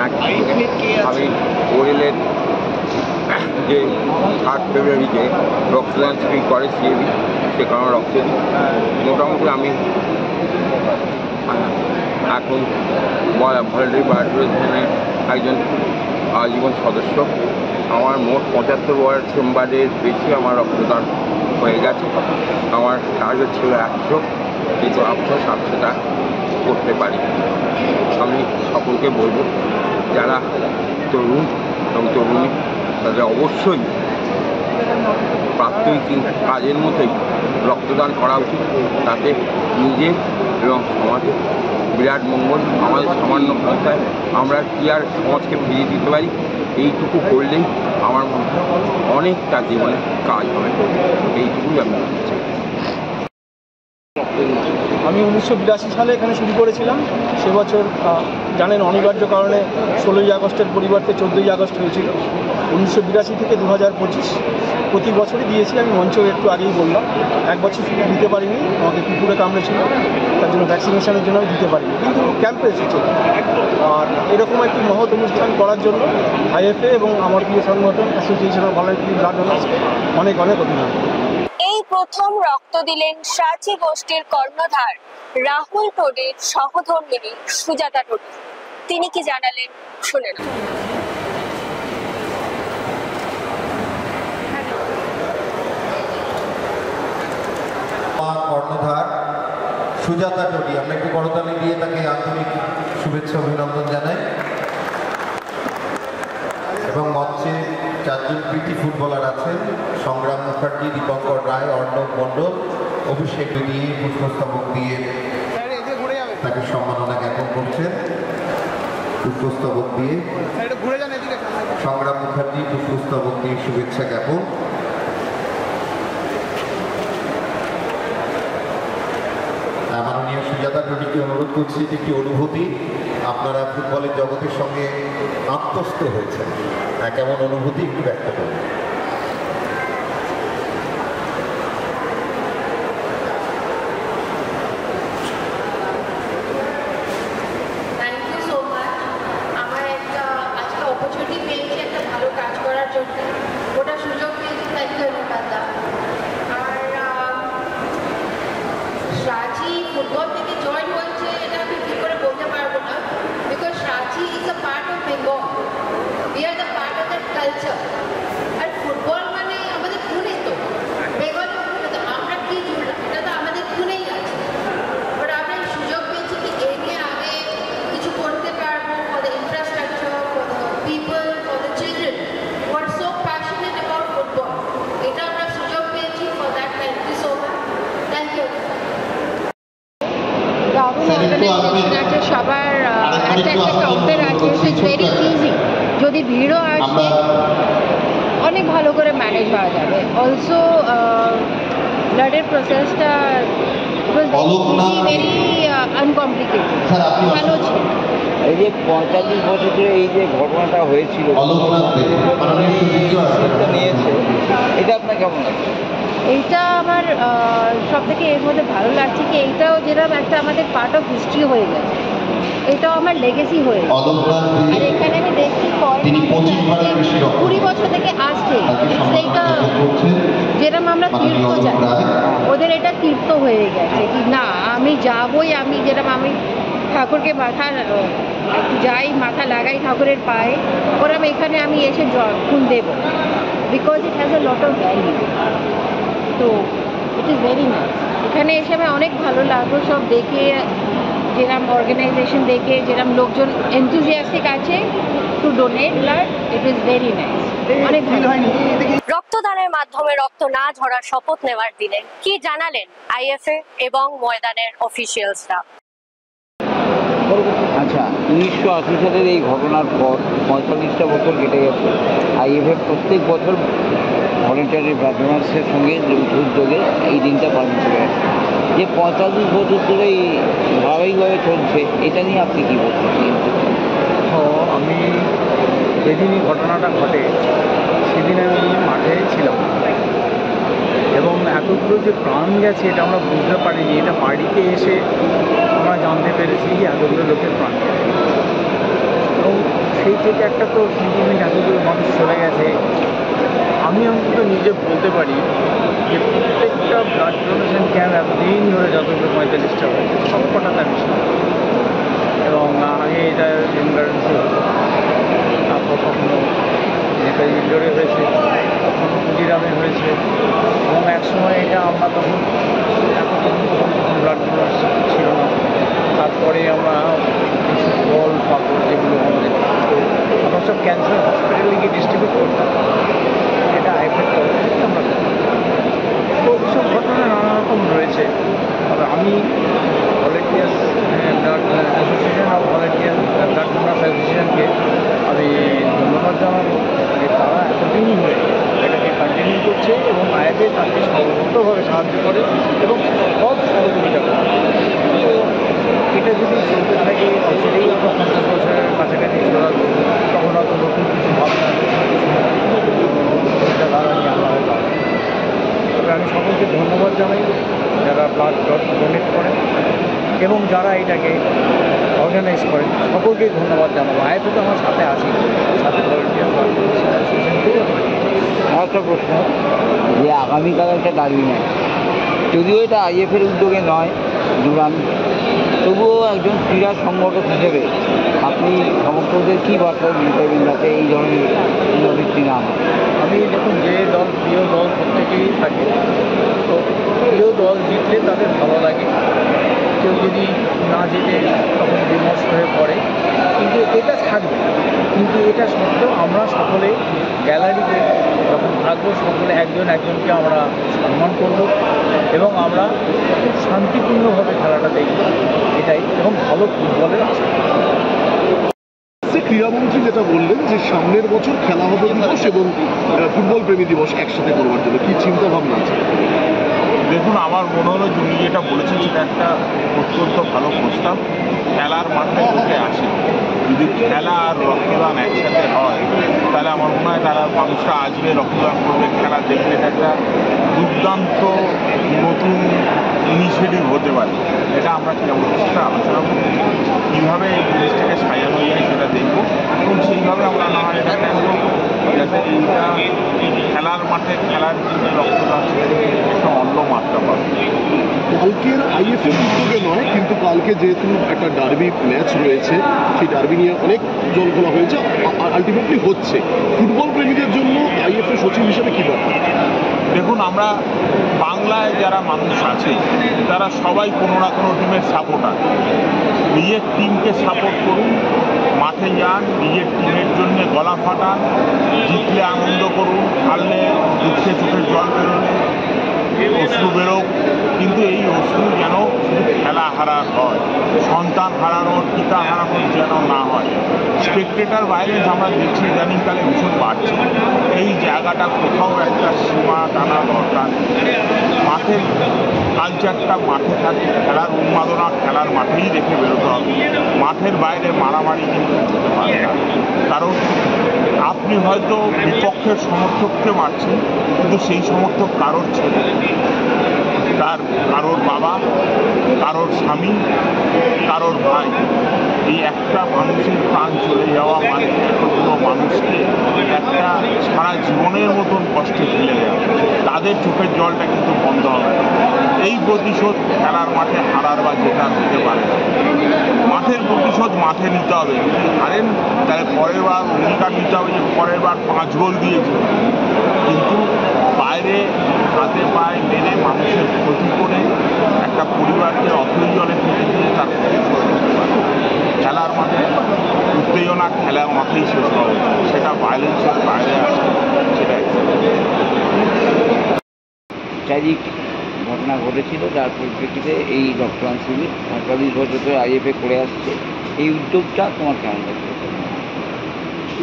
আমি ওয়েলের যে 8 ফেব্রুয়ারি যে রক্তদান শিবির করে সিএবি, সে কারণে রক্ত দিই। মোটামুটি আমি এখন ভলেন্টারি পার্টিসিপেশনের একজন আজীবন সদস্য। আমার মোট 75 বার চেম্বারের বেশি আমার রক্তদান হয়ে গেছে। আমার টার্গেট ছিল 100, কিন্তু আফসোস আমি সেটা করতে পারি। আমি সকলকে বলবো যারা তরুণ এবং তরুণী তাদের অবশ্যই প্রাত্যহিক কাজের মতোই রক্তদান করা উচিত। তাতে নিজের এবং সমাজের বিরাট মঙ্গল। আমাদের সামান্য ক্ষমতায় আমরা কি আর সমাজকে ফিরিয়ে দিতে পারি, এইটুকু করলেই আমার মনে হয় অনেকটা জীবনে কাজ হবে। এইটুকুই আমি বলতে চাই। আমি 1982 সালে এখানে শুরু করেছিলাম। সে বছর জানেন অনিবার্য কারণে 16ই আগস্টের পরিবর্তে 14ই আগস্ট হয়েছিল। 1982 থেকে 2025 প্রতি বছরই দিয়েছি। আমি মঞ্চ একটু আগেই বললাম, এক বছর শুধু দিতে পারিনি, আমাকে কুকুরে কামড়েছিল, তার জন্য ভ্যাকসিনেশনের জন্য আমি দিতে পারিনি, কিন্তু ক্যাম্পে এসেছি। আর এরকম একটি মহৎ অনুষ্ঠান করার জন্য আইএফএ এবং আমার প্রিয় সংগঠন অ্যাসোসিয়েশন অফ ভলান্টারি ব্লাড ডোনার্সকে অনেক অনেক অভিনন্দন। এই প্রথম রক্ত দিলেন সাঁচি গোষ্ঠীর কর্ণধার রাহুল টোডির সহধর্মিণী সুজাতা টোডি। তিনি কি জানালেন শুনে না। কর্ণধার সুজাতা টোডি, আমরা একটু করতালি দিয়ে তাকে আন্তরিক শুভেচ্ছা অভিনন্দন জানাই। এবং মঞ্চে 4 জন কৃতি ফুটবলার আছেন, সংগ্রাম মুখার্জি, দীপঙ্কর রায়, অর্ণব মণ্ডল, অভিষেক দিয়ে পুষ্পস্তবক দিয়ে তাকে সম্মাননা জ্ঞাপন করছেন। পুষ্পস্তবক দিয়ে সংগ্রাম মুখার্জি পুষ্পস্তবক দিয়ে শুভেচ্ছা জ্ঞাপন। মাননীয় সুজাতা টোডিকে অনুরোধ করছি, এটি একটি অনুভূতি, আপনারা ফুটবলের জগতের সঙ্গে আত্মস্থ হয়েছেন, কেমন অনুভূতি একটু ব্যক্ত করুন। Thank you so much. আমার একটা আজকে অপরচুনিটি পেয়েছি একটা ভালো কাজ করার জন্য, ওটা সুযোগ পেয়েছি, তাই ধন্যবাদ। আর সাঁচি ফুটবল থেকে জয়েন হয়েছে এটা আমি ঠিক করে বলতে পারবো না, বিকজ সাঁচি is a part of Bengal, we are the part of that culture. আর ফুটবল মানে আমাদের খুনে, তো বেঙ্গলের খুনে, তো আমরা কি জুড়লাম, এটা তো আমাদের খুনেই আছে। বাট আমরা সুযোগ পেয়েছি কি এই নিয়ে আগে কিছু করতে পারবো, for the infrastructure, for the people, for the children who are so passionate about football. এটা আমরা সুযোগ পেয়েছি, for that thank you so much. Thank you. দারুণ অর্গানাইজেশন আছে, সবার একটা একটা কাউন্টার আছে, ইটস ভেরি ইজি। যদি ভিড়ও আসে অনেক ভালো করে ম্যানেজ হওয়া যাবে। অলসো ব্লাডের প্রসেসটা ভেরি আনকমপ্লিকেটেড, ভালো ছিল। এই যে 45 বছর ধরে এই যে ঘটনাটা হয়েছিল নিয়েছে, এটা আপনার কেমন লাগছে? এইটা আমার সব থেকে এর মধ্যে ভালো লাগছে কি এইটাও যেরকম একটা আমাদের পার্ট অফ হিস্ট্রি হয়ে গেছে, এটাও আমার লেগেসি হয়ে গেছে। আর এখানে আমি দেখছি 20 বছর থেকে আসছে, সেইটা যেরকম আমরা তীর্থ যাই, ওদের এটা তীর্থ হয়ে গেছে কি না আমি যাবই, আমি যেরকম আমি ঠাকুরকে মাথা একটু যাই, মাথা লাগাই ঠাকুরের পায়ে, ওরকম এখানে আমি এসে ফুল দেব, because it has a lot of value. তো ইট ইজ ভেরি নাইস। এখানে এসে আমার অনেক ভালো লাগলো সব দেখে, যেরকম অর্গানাইজেশন দেখে, যেরকম লোকজন এনথুজিয়াস্টিক আছে two donate blood, it is very nice, অনেক ভালো। রক্তদানের মাধ্যমে রক্ত না ঝরার শপথ নেওয়ার দিনে কি জানালেন আইএফএ এবং ময়দানের অফিসিয়ালসরা? আচ্ছা, 1980 সালের এই ঘটনার পর 45টা বছর কেটে গেছে। আইএফএ প্রত্যেক বছর ভলেন্টারি ব্লাড ডোনার্সের সঙ্গে উদ্যোগে এই দিনটা পালন করে আসছে। যে 45 বছর ধরে এই ধারাবাহিকভাবে চলছে, এটা নিয়ে আপনি কী বলছেন? আমি যেদিনই ঘটনাটা ঘটে সেদিন আমি মাঠে ছিলাম, এবং এতগুলো যে প্রাণ গেছে এটা আমরা বুঝতে পারিনি। এটা বাড়িতে এসে আমরা জানতে পেরেছি যে এতগুলো লোকের প্রাণ গেছে, এবং সেই থেকে একটা তো সেন্টিমেন্ট, এতগুলো মানুষ চলে গেছে। আমি অন্তত নিজে বলতে পারি যে প্রত্যেকটা ব্লাড ডোনেশন ক্যাম্প এতদিন ধরে যতগুলো 45টা হয়েছে সব কটাতে আমি ছিলাম, এবং আগে এটা এমার্জেন্সি হতো, তারপর কখনো নেতাজি ইন্ডোরে হয়েছে, কখনো ক্ষুদিরামে হয়েছে, এবং একসময় এটা আমরা তখন ব্লাড ডোনার ছিল না। তারপরে আমরা কিছু ফল পাপড় যেগুলো আমাদের আমরা সব ক্যান্সার হসপিটালে গিয়ে ডিস্ট্রিবিউট করতাম, এটা আইএফএর তরফ থেকে আমরা করতাম। তো এইসব ঘটনা নানা রকম রয়েছে। তবে আমি volunteers blood association of volunteer blood donors অ্যাসোসিয়েশনকে আমি ধন্যবাদ জানাবো যে তারা এতদিন ধরে এটাকে কন্টিনিউ করছে, এবং আইএফএ তাকে সর্বোত্তভাবে সাহায্য করে, এবং সব পরবর্তী যাবো। তো এটা যদি চলতে থাকে অচিরেই আমরা 50 বছরের কাছাকাছি চলে আসবো, তখন হয়তো নতুন কিছু ভাবনা চিন্তাধারা নিয়ে আমরা হয়তো আসবো। তবে আমি সকলকে ধন্যবাদ জানাই যারা ব্লাড ডোনেট করেন এবং যারা এটাকে অর্গানাইজ করেন, সকলকেই ধন্যবাদ জানাবো। আইএফএ তো আমার সাথে আছি, সাথে ভলেন্টিয়ার অ্যাসোসিয়েশন। আমার একটা প্রশ্ন, যে আগামীকাল একটা ডার্বি ম্যাচ, যদিও এটা আইএফের উদ্যোগে নয় ডুরান্ড, তবুও একজন ক্রীড়া সংগঠক হিসেবে আপনি সমর্থকদের কী বার্তা দিতে পারবেন যাতে এই ধরনের পুনরাবৃত্তি না হয়? আমি দেখুন, যে দল প্রিয় দল প্রত্যেকেই থাকে, তো প্রিয় দল জিতলে তাদের ভালো লাগে, কেউ যদি না জিতে তখন বিমর্ষ হয়ে পড়ে, কিন্তু এটা থাকবে। কিন্তু এটা সত্ত্বেও আমরা সকলে গ্যালারিতে যখন থাকবো, সকলে একজন একজনকে আমরা সম্মান করব এবং আমরা খুব শান্তিপূর্ণভাবে খেলাটা দেখব, এটাই, এবং ভালো ফুটবলের আশা। ক্রীড়ামন্ত্রী যেটা বললেন যে সামনের বছর খেলা হবে দিবস এবং ফুটবল প্রেমী দিবস একসাথে করবার জন্য কি চিন্তা ভাবনা আছে? দেখুন, আমার মনে হলো যে উনি যেটা বলেছেন সেটা একটা অত্যন্ত ভালো প্রস্তাব। খেলার মাঠে উঠে আসে, যদি খেলা আর রক্তদান একসাথে হয় তাহলে আমার মনে হয় তারা মানুষরা আসবে, রক্তদান করবে, খেলা দেখবে। এটা একটা দুর্দান্ত নতুন ইনিশিয়েটিভ হতে পারে। এটা আমরা ক্রীড়ামন্ত্রীর সাথে আলোচনা করব, কীভাবে এই জিনিসটাকে সাজানো যায় সেটা দেখব এবং সেইভাবে আমরা না হয় এটা প্ল্যান করবো যাতে এইটা খেলার মাঠে খেলার যে রক্তদান সেটা একটা অন্য মাত্রা পাবে। কালকের আইএফএ উদ্যোগে নয়, কিন্তু কালকে যেহেতু একটা ডার্বি ম্যাচ রয়েছে, সেই ডার্বি নিয়ে অনেক জল খোলা হয়েছে, আলটিমেটলি হচ্ছে। ফুটবল প্রেমীদের জন্য আইএফএ সচিব হিসেবে কী ব্যাপার? দেখুন, আমরা বাংলায় যারা মানুষ আছে তারা সবাই কোনো না কোনো টিমের সাপোর্টার। নিজের টিমকে সাপোর্ট করুন, মাঠে যান, নিজের টিমের জন্য গলা ফাটান, জিতলে আনন্দ করুন, হারলে দুঃখে চোখের জল বেরোলে অশ্রু বেরোক, কিন্তু এই অশ্রু যেন শুধু খেলা হারার হয়, সন্তান হারানোর, পিতা হারানোর যেন না হয়। স্পেকটেটার ভায়োলেন্স আমরা দেখছি ইদানিংকালে ভীষণ বাড়ছে। এই জায়গাটা কোথাও একটা সীমা টানা দরকার। মাঠের কালচারটা মাঠে থাকে, খেলার উন্মাদনা খেলার মাঠেই রেখে বেরোতে হবে। মাঠের বাইরে মারামারি কিন্তু হতে পারে না, কারণ আপনি হয়তো বিপক্ষের সমর্থককে মারছেন, কিন্তু সেই সমর্থক কারোর ছেলে, কারোর বাবা, কারোর স্বামী, কারোর ভাই। এই একটা মানুষের প্রাণ চলে যাওয়া মানে এতগুলো মানুষকে একটা সারা জীবনের মতন কষ্টে ফেলে দেওয়া, তাদের চোখের জলটা কিন্তু বন্ধ হবে না। এই প্রতিশোধ খেলার মাঠে হারার বা জেতার হতে পারে না। মাঠের প্রতিশোধ মাঠে নিতে হবে। যদি হারেন তাহলে পরের বার অঙ্গীকার নিতে হবে যে পরের বার 5 গোল দিয়েছে, কিন্তু বাইরে হাতে পায়ে মেরে মানুষের ক্ষতি করে একটা পরিবারকে অপ্রয়োজনে থেকে দিয়ে তার প্রতিশোধ নিতে পারে। খেলার মাঠে উত্তেজনা খেলার মাঠেই শেষ হওয়া উচিত, সেটা ভায়োলেন্সের বাইরে আছে, সেটাই। ট্র্যাজিক ঘটনা ঘটেছিল, যার পরিপ্রেক্ষিতে এই রক্তদান শিবির 45 বছর ধরে আইএফএ করে আসছে। এই উদ্যোগটা তোমার কেমন লাগছে?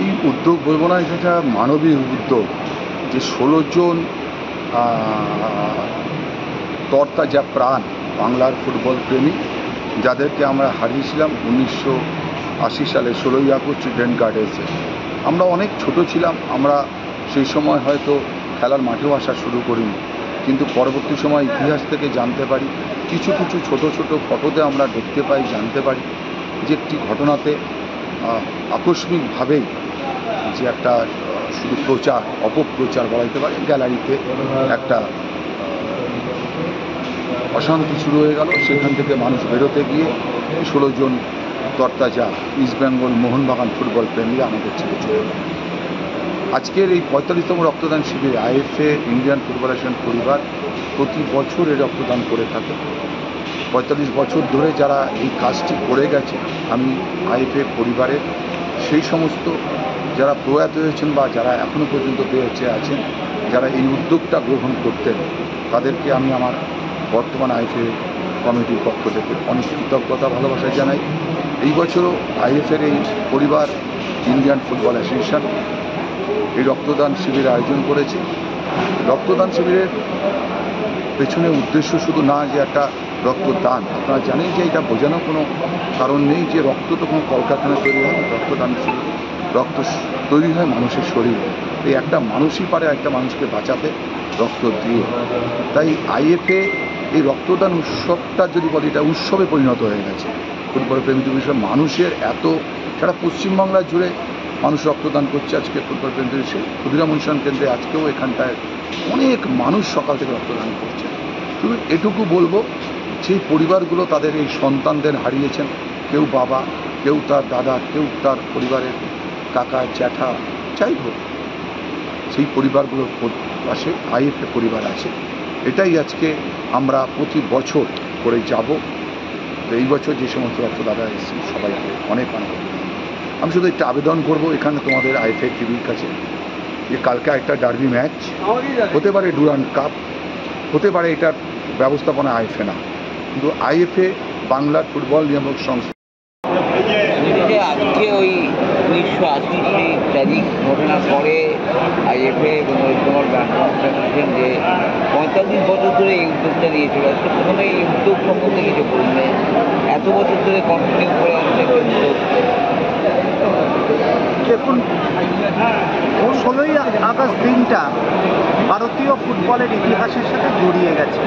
এই উদ্যোগ বলবো না, এটা মানবিক উদ্যোগ। যে 16 জন তরতাজা প্রাণ বাংলার ফুটবল প্রেমী, যাদেরকে আমরা হারিয়েছিলাম 1980 সালে 16ই আগস্ট ইডেন গার্ডেন্সে। আমরা অনেক ছোট ছিলাম, আমরা সেই সময় হয়তো খেলার মাঠেও আসা শুরু করিনি, কিন্তু পরবর্তী সময় ইতিহাস থেকে জানতে পারি, কিছু কিছু ছোট ছোট ফটোতে আমরা দেখতে পাই, জানতে পারি যে একটি ঘটনাতে আকস্মিকভাবেই যে একটা শুধু প্রচার, অপপ্রচার বলা যেতে পারে, গ্যালারিতে একটা অশান্তি শুরু হয়ে গেল। সেখান থেকে মানুষ বেরোতে গিয়ে 16 জন তরতাজা ইস্টবেঙ্গল মোহনবাগান ফুটবল প্রেমীরা আমাদের ছেড়ে চলে গেল। আজকের এই 45তম রক্তদান শিবিরে আইএফএ ইন্ডিয়ান ফুটবল অ্যাসোসিয়েশন পরিবার প্রতি বছর এই রক্তদান করে থাকে। 45 বছর ধরে যারা এই কাজটি করে গেছে, আমি আইএফএ পরিবারের সেই সমস্ত যারা প্রয়াত হয়েছেন বা যারা এখনও পর্যন্ত বেঁচে আছেন, যারা এই উদ্যোগটা গ্রহণ করতেন, তাদেরকে আমি আমার বর্তমান আইএফএ কমিটির পক্ষ থেকে অনেক কৃতজ্ঞতা ভালোবাসা জানাই। এই বছরও আইএফএর এই পরিবার ইন্ডিয়ান ফুটবল অ্যাসোসিয়েশন এই রক্তদান শিবির আয়োজন করেছে। রক্তদান শিবিরের পেছনে উদ্দেশ্য শুধু না যে একটা রক্তদান। আপনারা জানেন যে এটা বোঝানোর কোনো কারণ নেই যে রক্ত তো কোনো কলকারখানা তৈরি হয় না, রক্তদান রক্ত তৈরি হয় মানুষের শরীরে। এই একটা মানুষই পারে একটা মানুষকে বাঁচাতে রক্ত দিয়ে। তাই আইএফএ এই রক্তদান উৎসবটা যদি বলি এটা উৎসবে পরিণত হয়ে গেছে। ফুটবল প্রেমী দিবসে মানুষের এত সারা পশ্চিমবাংলা জুড়ে মানুষ রক্তদান করছে। আজকে ফুটবল প্রেমী দিবসে ক্ষুদিরাম অনুষ্ঠান কেন্দ্রে আজকেও এখানটায় অনেক মানুষ সকাল থেকে রক্তদান করছে। শুধু এটুকু বলবো, সেই পরিবারগুলো তাদের এই সন্তানদের হারিয়েছেন, কেউ বাবা, কেউ তার দাদা, কেউ তার পরিবারের কাকা জ্যাঠা, যাই হোক সেই পরিবারগুলোর পাশে আইএফএ পরিবার আছে। এটাই আজকে আমরা প্রতি বছর করে যাব। এই বছর যে সমস্ত রক্তদাতা এসেছেন সবাইকে অনেক অনেক। আমি শুধু একটা আবেদন করব এখানে তোমাদের আইএফএ টিভির কাছে যে কালকে একটা ডার্বি ম্যাচ হতে পারে, ডুরান্ড কাপ হতে পারে, এটার ব্যবস্থাপনা আইএফএ না, কিন্তু আইএফএ বাংলার ফুটবল নিয়ামক সংস্থা। আজকে ওই 1980 সেই ট্র্যাজিক ঘটনার পরে আইএফএ এবং তোমার ব্যাংকের যে 45 বছর ধরে এই উদ্যোগটা নিয়েছিল, আজকে প্রথমে এই উদ্যোগ সম্বন্ধে কিছু বলবে। এত বছর ধরে কন্টিনিউ করে আসছে উদ্যোগ। দেখুন, 16ই আগস্ট দিনটা ভারতীয় ফুটবলের ইতিহাসের সাথে জড়িয়ে গেছে।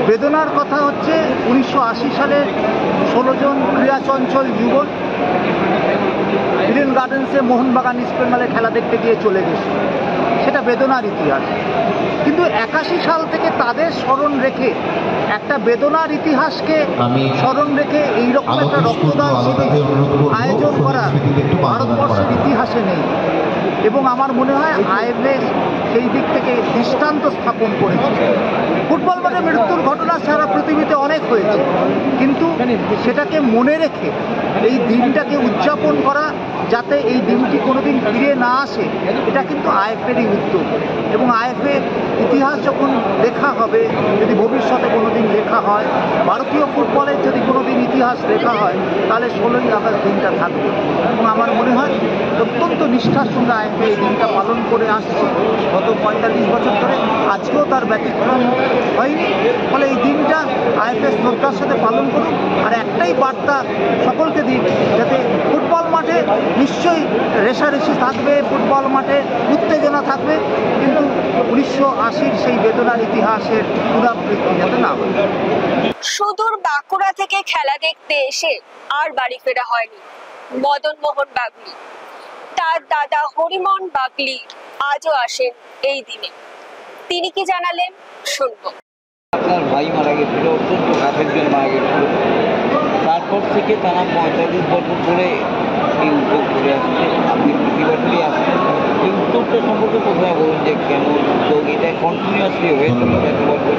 বেদনার কথা হচ্ছে 1980 সালের 16 জন ক্রীড়া চঞ্চল যুবক ইডেন গার্ডেন্সে মোহনবাগান ইস্ট বেঙ্গলের খেলা দেখতে গিয়ে চলে গেছে, সেটা বেদনার ইতিহাস। কিন্তু 81 সাল থেকে তাদের স্মরণ রেখে একটা বেদনার ইতিহাসকে স্মরণ রেখে এইরকম একটা রক্তদান শিবির আয়োজন করা ভারতবর্ষের ইতিহাসে নেই। এবং আমার মনে হয় আইএফএ সেই দিক থেকে দৃষ্টান্ত স্থাপন করেছে। ফুটবল মাঠে মৃত্যুর ঘটনা সারা পৃথিবীতে অনেক হয়েছে, কিন্তু সেটাকে মনে রেখে এই দিনটাকে উদযাপন করা, যাতে এই দিনটি কোনোদিন ফিরে না আসে, এটা কিন্তু আইএফএরই উদ্যোগ। এবং আইএফএ ইতিহাস যখন লেখা হবে, যদি ভবিষ্যতে কোনোদিন লেখা হয়, ভারতীয় ফুটবলের যদি কোনোদিন ইতিহাস লেখা হয়, তাহলে 16ই আগস্ট দিনটা থাকবে। এবং আমার মনে হয় অত্যন্ত নিষ্ঠার সঙ্গে আইএফএ এই দিনটা পালন করে আসছে গত 45 বছর ধরে। আজকেও তার ব্যতিক্রম হয়নি। ফলে এই দিনটা আইএফএ শ্রদ্ধার সাথে পালন করুন। আর একটাই বার্তা সকলকে দিন, যাতে ফুটবল মাঠে নিশ্চয়ই রেষারেষি থাকবে, ফুটবল মাঠে উত্তেজনা থাকবে, কিন্তু 1980-র সেই বেদনার ইতিহাসের পুনরাবৃত্তি যাতে না হয়। সুদূর বাঁকুড়া থেকে খেলা দেখতে এসে আর বাড়ি ফেরা হয়নি মদন মোহন বাগলি। তার দাদা হরিমোহন বাগলি আজও আসেন এই দিনে। তিনি কি জানালেন শুনবো। আপনার ভাই মারা গেছিল, অত্যন্ত কাছের জন মারা গেছিল। তারপর থেকে তারা 45 বছর ধরে এই উদ্যোগ করে আসছে। আপনি প্রতি বছরই আসছেন। এই উদ্যোগটা সম্পর্কে প্রথমে বলুন যে কেমন উদ্যোগ, এটা কন্টিনিউয়াসলি হয়ে চলেছে এত বছর।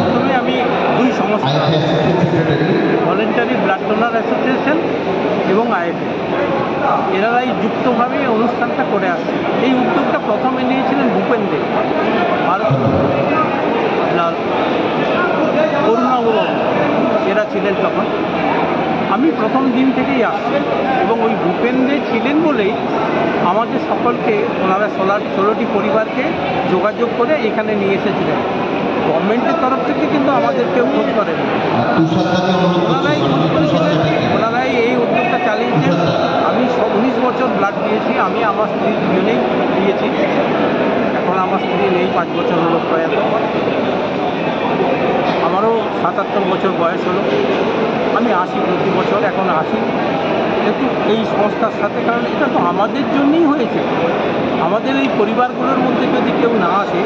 প্রথমে আমি দুই সংস্থা, ভলেন্টারি ব্লাড ডোনার অ্যাসোসিয়েশন এবং আইএফএ, এরাই যুক্তভাবে এই অনুষ্ঠানটা করে আসছে। এই উদ্যোগটা প্রথমে নিয়েছিলেন ভূপেন দেব, ভারত করুণাবাবু এরা ছিলেন তখন। আমি প্রথম দিন থেকেই আসছি এবং ওই ভূপেন দেব ছিলেন বলেই আমাদের সকলকে ওনারা 16টি পরিবারকে যোগাযোগ করে এখানে নিয়ে এসেছিলেন। গভর্নমেন্টের তরফ থেকে কিন্তু আমাদের কেউ খোঁজ করেন, ওনারাই এই উদ্যোগটা চালিয়েছেন। আমি 19 বছর ব্লাড দিয়েছি, আমি আমার স্ত্রী দুজনেই দিয়েছি। এখন আমার স্ত্রী নেই, 5 বছর হলো প্রয়াত। আমারও 77 বছর বয়স হলো। আমি আসি প্রতি বছর, এখন আসি একটু এই সংস্থার সাথে, কারণ এটা তো আমাদের জন্যই হয়েছে। আমাদের এই পরিবারগুলোর মধ্যে যদি কেউ না আসে,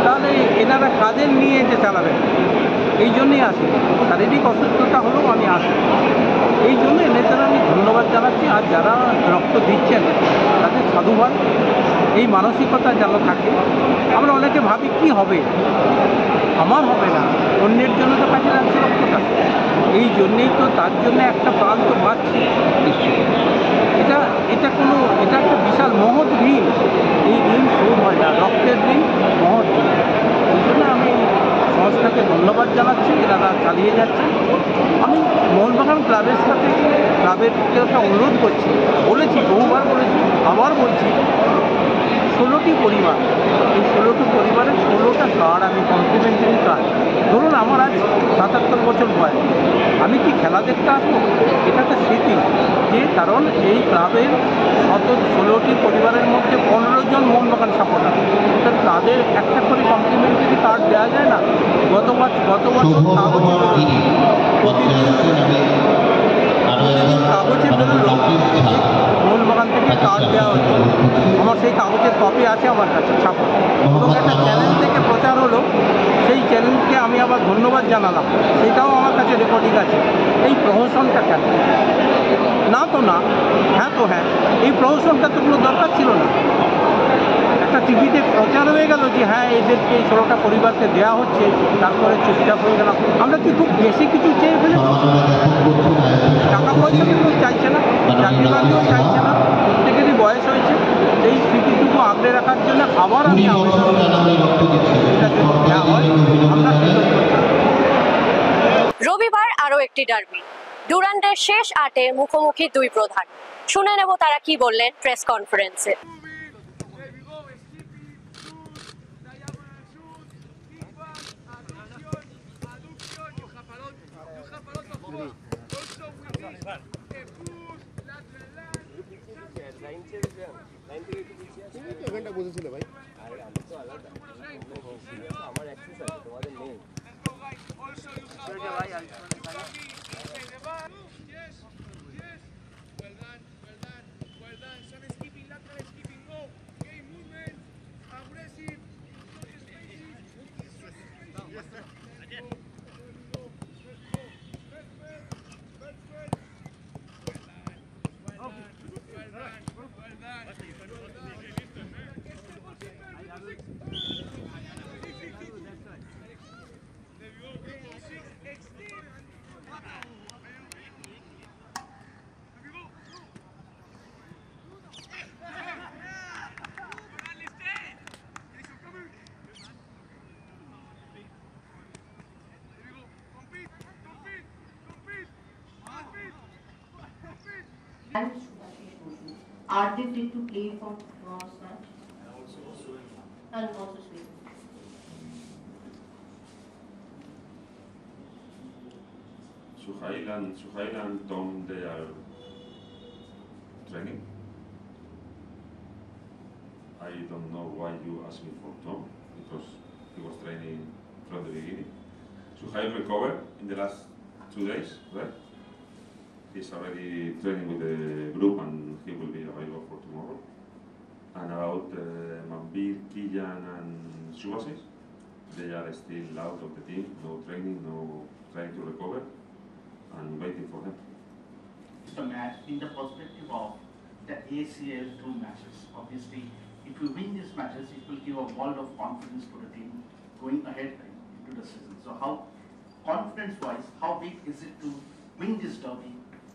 তাহলে এনারা কাদের নিয়ে যে চালাবেন, এই জন্যই আসি। শারীরিক অসুস্থতা হলেও আমি আসি। এই জন্য এদের আমি ধন্যবাদ জানাচ্ছি। আর যারা রক্ত দিচ্ছেন তাদের সাধুবাদ। এই মানসিকতা যেন থাকে। আমরা অনেকে ভাবি কি হবে, আমার হবে না, অন্যের জন্য তো কাজে লাগছে রক্তটা। এই জন্যেই তো, তার জন্য একটা প্রাণ তো বাঁচছে নিশ্চয়ই। এটা এটা একটা বিশাল মহৎ ঋণ। এই ঋণ শোধ হয় না, রক্তের ঋণ মহৎ ঋণ। এই জন্য আমি সংস্থাকে ধন্যবাদ জানাচ্ছি, এনারা চালিয়ে যাচ্ছেন। আমি মোহনবাগান ক্লাবের সাথে ক্লাবের একটা অনুরোধ করছি, বলেছি বহুবার বলেছি, আবার বলছি, 16 16টি পরিবার, এই 16টি পরিবারের 16টা কার্ড আমি কমপ্লিমেন্টারি কার্ড। ধরুন আমার আজ 77 বছর বয়স, আমি কি খেলা দেখতে আসবো? এটা একটা স্মৃতি, যে কারণ এই ক্লাবের 16টি পরিবারের মধ্যে 15 জন মোহনবাগান সাপোর্টার, তাদের একটা করে কমপ্লিমেন্টারি কার্ড দেওয়া যায় না? গত বছর কাগজে বেরোলো মোহনবাগান থেকে কার্ড দেওয়া হচ্ছে। আমার সেই কাগজের কপি আছে আমার কাছে ছাপা, এবং একটা চ্যানেল থেকে প্রচার হলো, সেই চ্যানেলকে আমি আবার ধন্যবাদ জানালাম, সেটাও আমার কাছে রেকর্ডিং আছে। এই প্রহসনটা কেন? না তো না, হ্যাঁ তো হ্যাঁ, এই প্রহসনটা তো কোনো দরকার ছিল না। একটা টিভিতে প্রচার হয়ে গেল যে হ্যাঁ এদেরকে এই 16টা পরিবারকে দেওয়া হচ্ছে, তারপরে চুপচাপ হয়ে গেলাম। আমরা কি খুব বেশি কিছু চেয়ে ফেলেছি? টাকা পয়সা তো কেউ চাইছে না, চাকরি বাকরিও চাইছে না, প্রত্যেকেরই বয়স হয়েছে। এই স্মৃতিটুকু আগলে রাখার জন্য আবার আমি রবিবার আরও একটি ডার্বি, ডুরান্ডের শেষ 8-এ মুখোমুখি দুই প্রধান। শুনে নেব তারা কি বললেন প্রেস কনফারেন্সে। এখানটা বসেছিল ভাই, আমার অ্যাক্সেস আছে, তোমাদের নেই। Are they fit to play for tomorrow's match? And also Sweden. Suhail and Tom, they are training. I don't know why you asked me for Tom, because he was training from the beginning. Suhail recovered in the last 2 days, right? He's already training with the group and he will be available for tomorrow. And about Mambir, Kijan and Subasic, they are still out of the team, no training, no trying to recover, and waiting for them. The match in the perspective of the ACL 2 matches. Obviously, if we win these matches, it will give a world of confidence to the team going ahead into the season. So how, confidence-wise, how big is it to win this derby?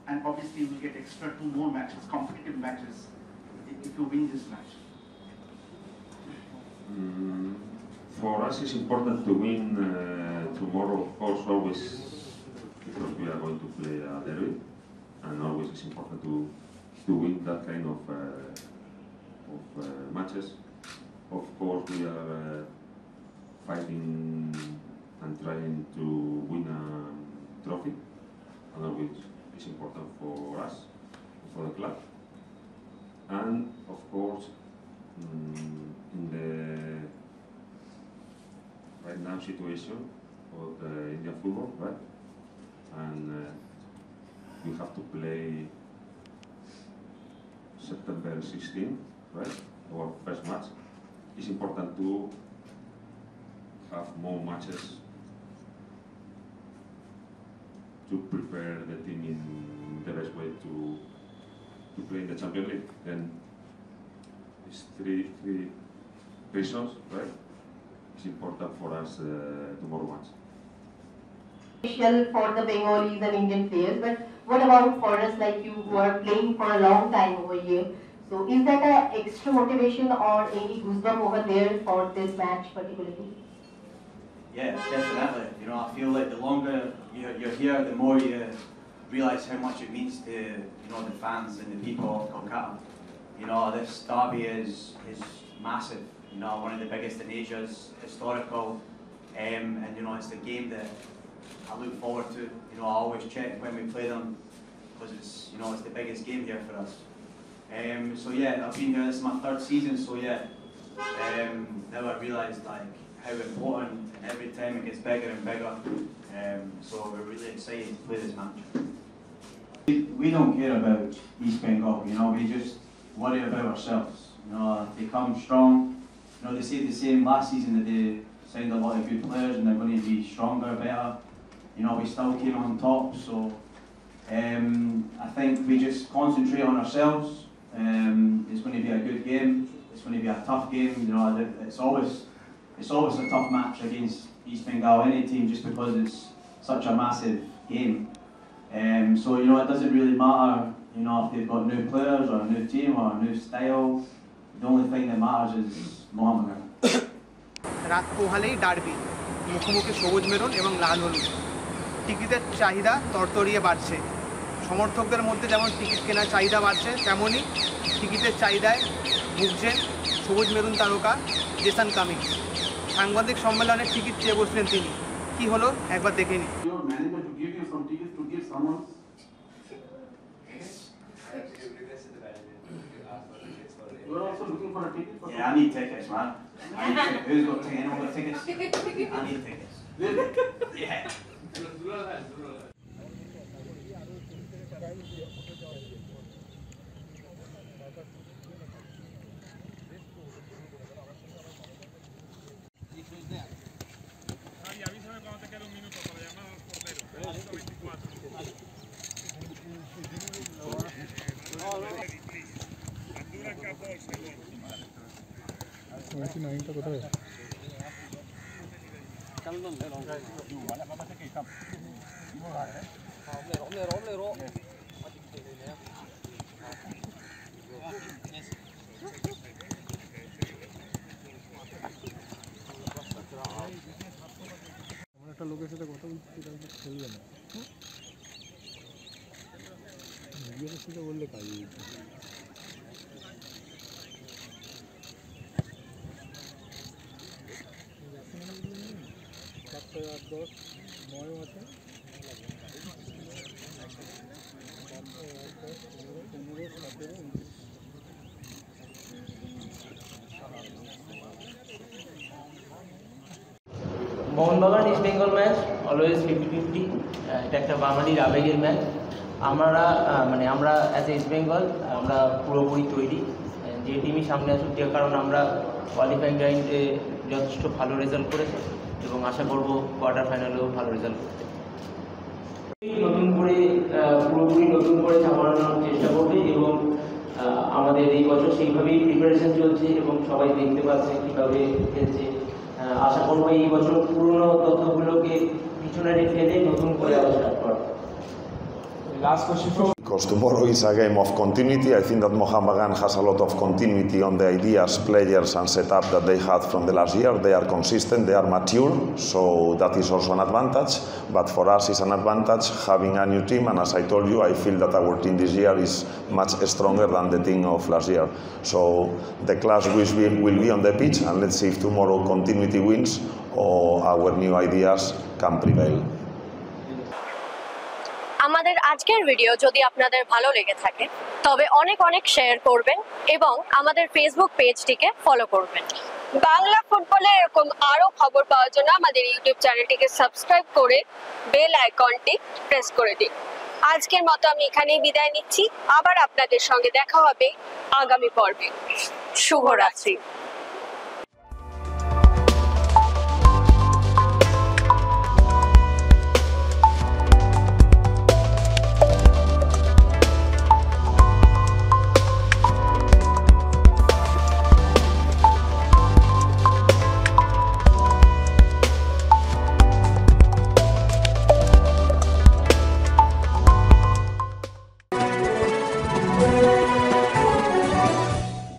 And obviously, we'll get extra 2 more matches, competitive matches, if you win this match. For us, it's important to win tomorrow, of course, always, because we are going to play a derby, and always it's important to win that kind of matches. Of course, we are fighting and trying to win a trophy, and always it's important for us, for the club. And of course, in the right now situation of the Indian football, right? And we have to play September 16, right? Our first match. It's important to have more matches to prepare the team in the best way to play in the Champions League. Then it's three reasons, right? It's important for us tomorrow match. Special for the Bengalis and Indian players, but what about foreigners like you who are playing for a long time over here? So is that an extra motivation or any goosebump over there for this match particularly? Yeah, definitely. You know, I feel like the longer you're here, the more you realise how much it means to, you know, the fans and the people of Kolkata. you know, this derby is massive. You know, one of the biggest in Asia, is historical, and you know, it's the game that I look forward to. You know, I always check when we play them because it's, you know, it's the biggest game here for us. So yeah, I've been here. This is my 3rd season. So yeah, now I realised like how important every time it gets bigger and bigger. So we're really excited to play this match. We don't care about East Bengal. You know, we just worry about ourselves. You know, they come strong. You know, they say the same last season that they signed a lot of good players and they're going to be stronger, better. You know, we still came on top. So I think we just concentrate on ourselves. It's going to be a good game. It's going to be a tough game. You know, it's always a tough match against East Bengal, any team, just because it's such a massive game. So you know, it doesn't really matter. You know, if they've got new players or a new team or a new style. The only thing that matters is Mohammedan. রাত পোহালেই ডার্বি, মুখোমুখি সবুজ মেরুন এবং লাল হলুদ। টিকিটের চাহিদা তরতরিয়ে বাড়ছে। সমর্থকদের মধ্যে যেমন টিকিট কেনার চাহিদা বাড়ছে, তেমনই টিকিটের চাহিদায় ভুগছেন সবুজ মেরুন তারকা জেসন কামিন্স। সাংবাদিক সম্মেলনে টিকিট চেয়ে বসলেন তিনি। কি হলো একবার দেখে নিন। You're also looking for a ticket? Yeah, I need tickets, man. Who's got tickets? Anyone got tickets? I need tickets. Really? Yeah. একটা লোকের সাথে কথা বলছি, খেলবে না, নিজের সাথে বললে কাজ হয়েছে। 7, 8, 10, 9 আছে। Mohun Bagan east Bengal match always 50-50। এটা একটা বাঙালির আবেগের ম্যাচ। আমরা অ্যাজ এ ইস্ট বেঙ্গল আমরা পুরোপুরি তৈরি, যে টিমই সামনে আসুক, যে কারণ আমরা কোয়ালিফাইং রাউন্ডে যথেষ্ট ভালো রেজাল্ট করেছি এবং আশা করব কোয়ার্টার ফাইনালেও ভালো রেজাল্ট করতে। পুরোপুরি নতুন করে সামলানোর চেষ্টা করবে এবং আমাদের এই বছর সেইভাবেই প্রিপারেশন চলছে এবং সবাই দেখতে পাচ্ছে কীভাবে খেলছে। আশা করবো এই বছর পুরনো তথ্যগুলোকে পিছনে ফেলে নতুন করে আবার স্টার্ট করা। Because tomorrow is a game of continuity. I think that Mohammedan has a lot of continuity on the ideas, players and setup that they had from the last year. They are consistent, they are mature, so that is also an advantage. But for us it's an advantage having a new team, and as I told you, I feel that our team this year is much stronger than the team of last year. So the clash will be on the pitch, and let's see if tomorrow continuity wins or our new ideas can prevail. আমাদের আজকের ভিডিও যদি আপনাদের ভালো লেগে থাকে তবে অনেক অনেক শেয়ার করবেন এবং আমাদের ফেসবুক পেজটিকে ফলো করবেন। বাংলা ফুটবলে এরকম আরো খবর পাওয়ার জন্য আমাদের ইউটিউব চ্যানেলটিকে সাবস্ক্রাইব করে বেল আইকনটি প্রেস করে দিন। আজকের মতো আমি এখানেই বিদায় নিচ্ছি। আবার আপনাদের সঙ্গে দেখা হবে আগামী পর্বে। শুভরাত্রি।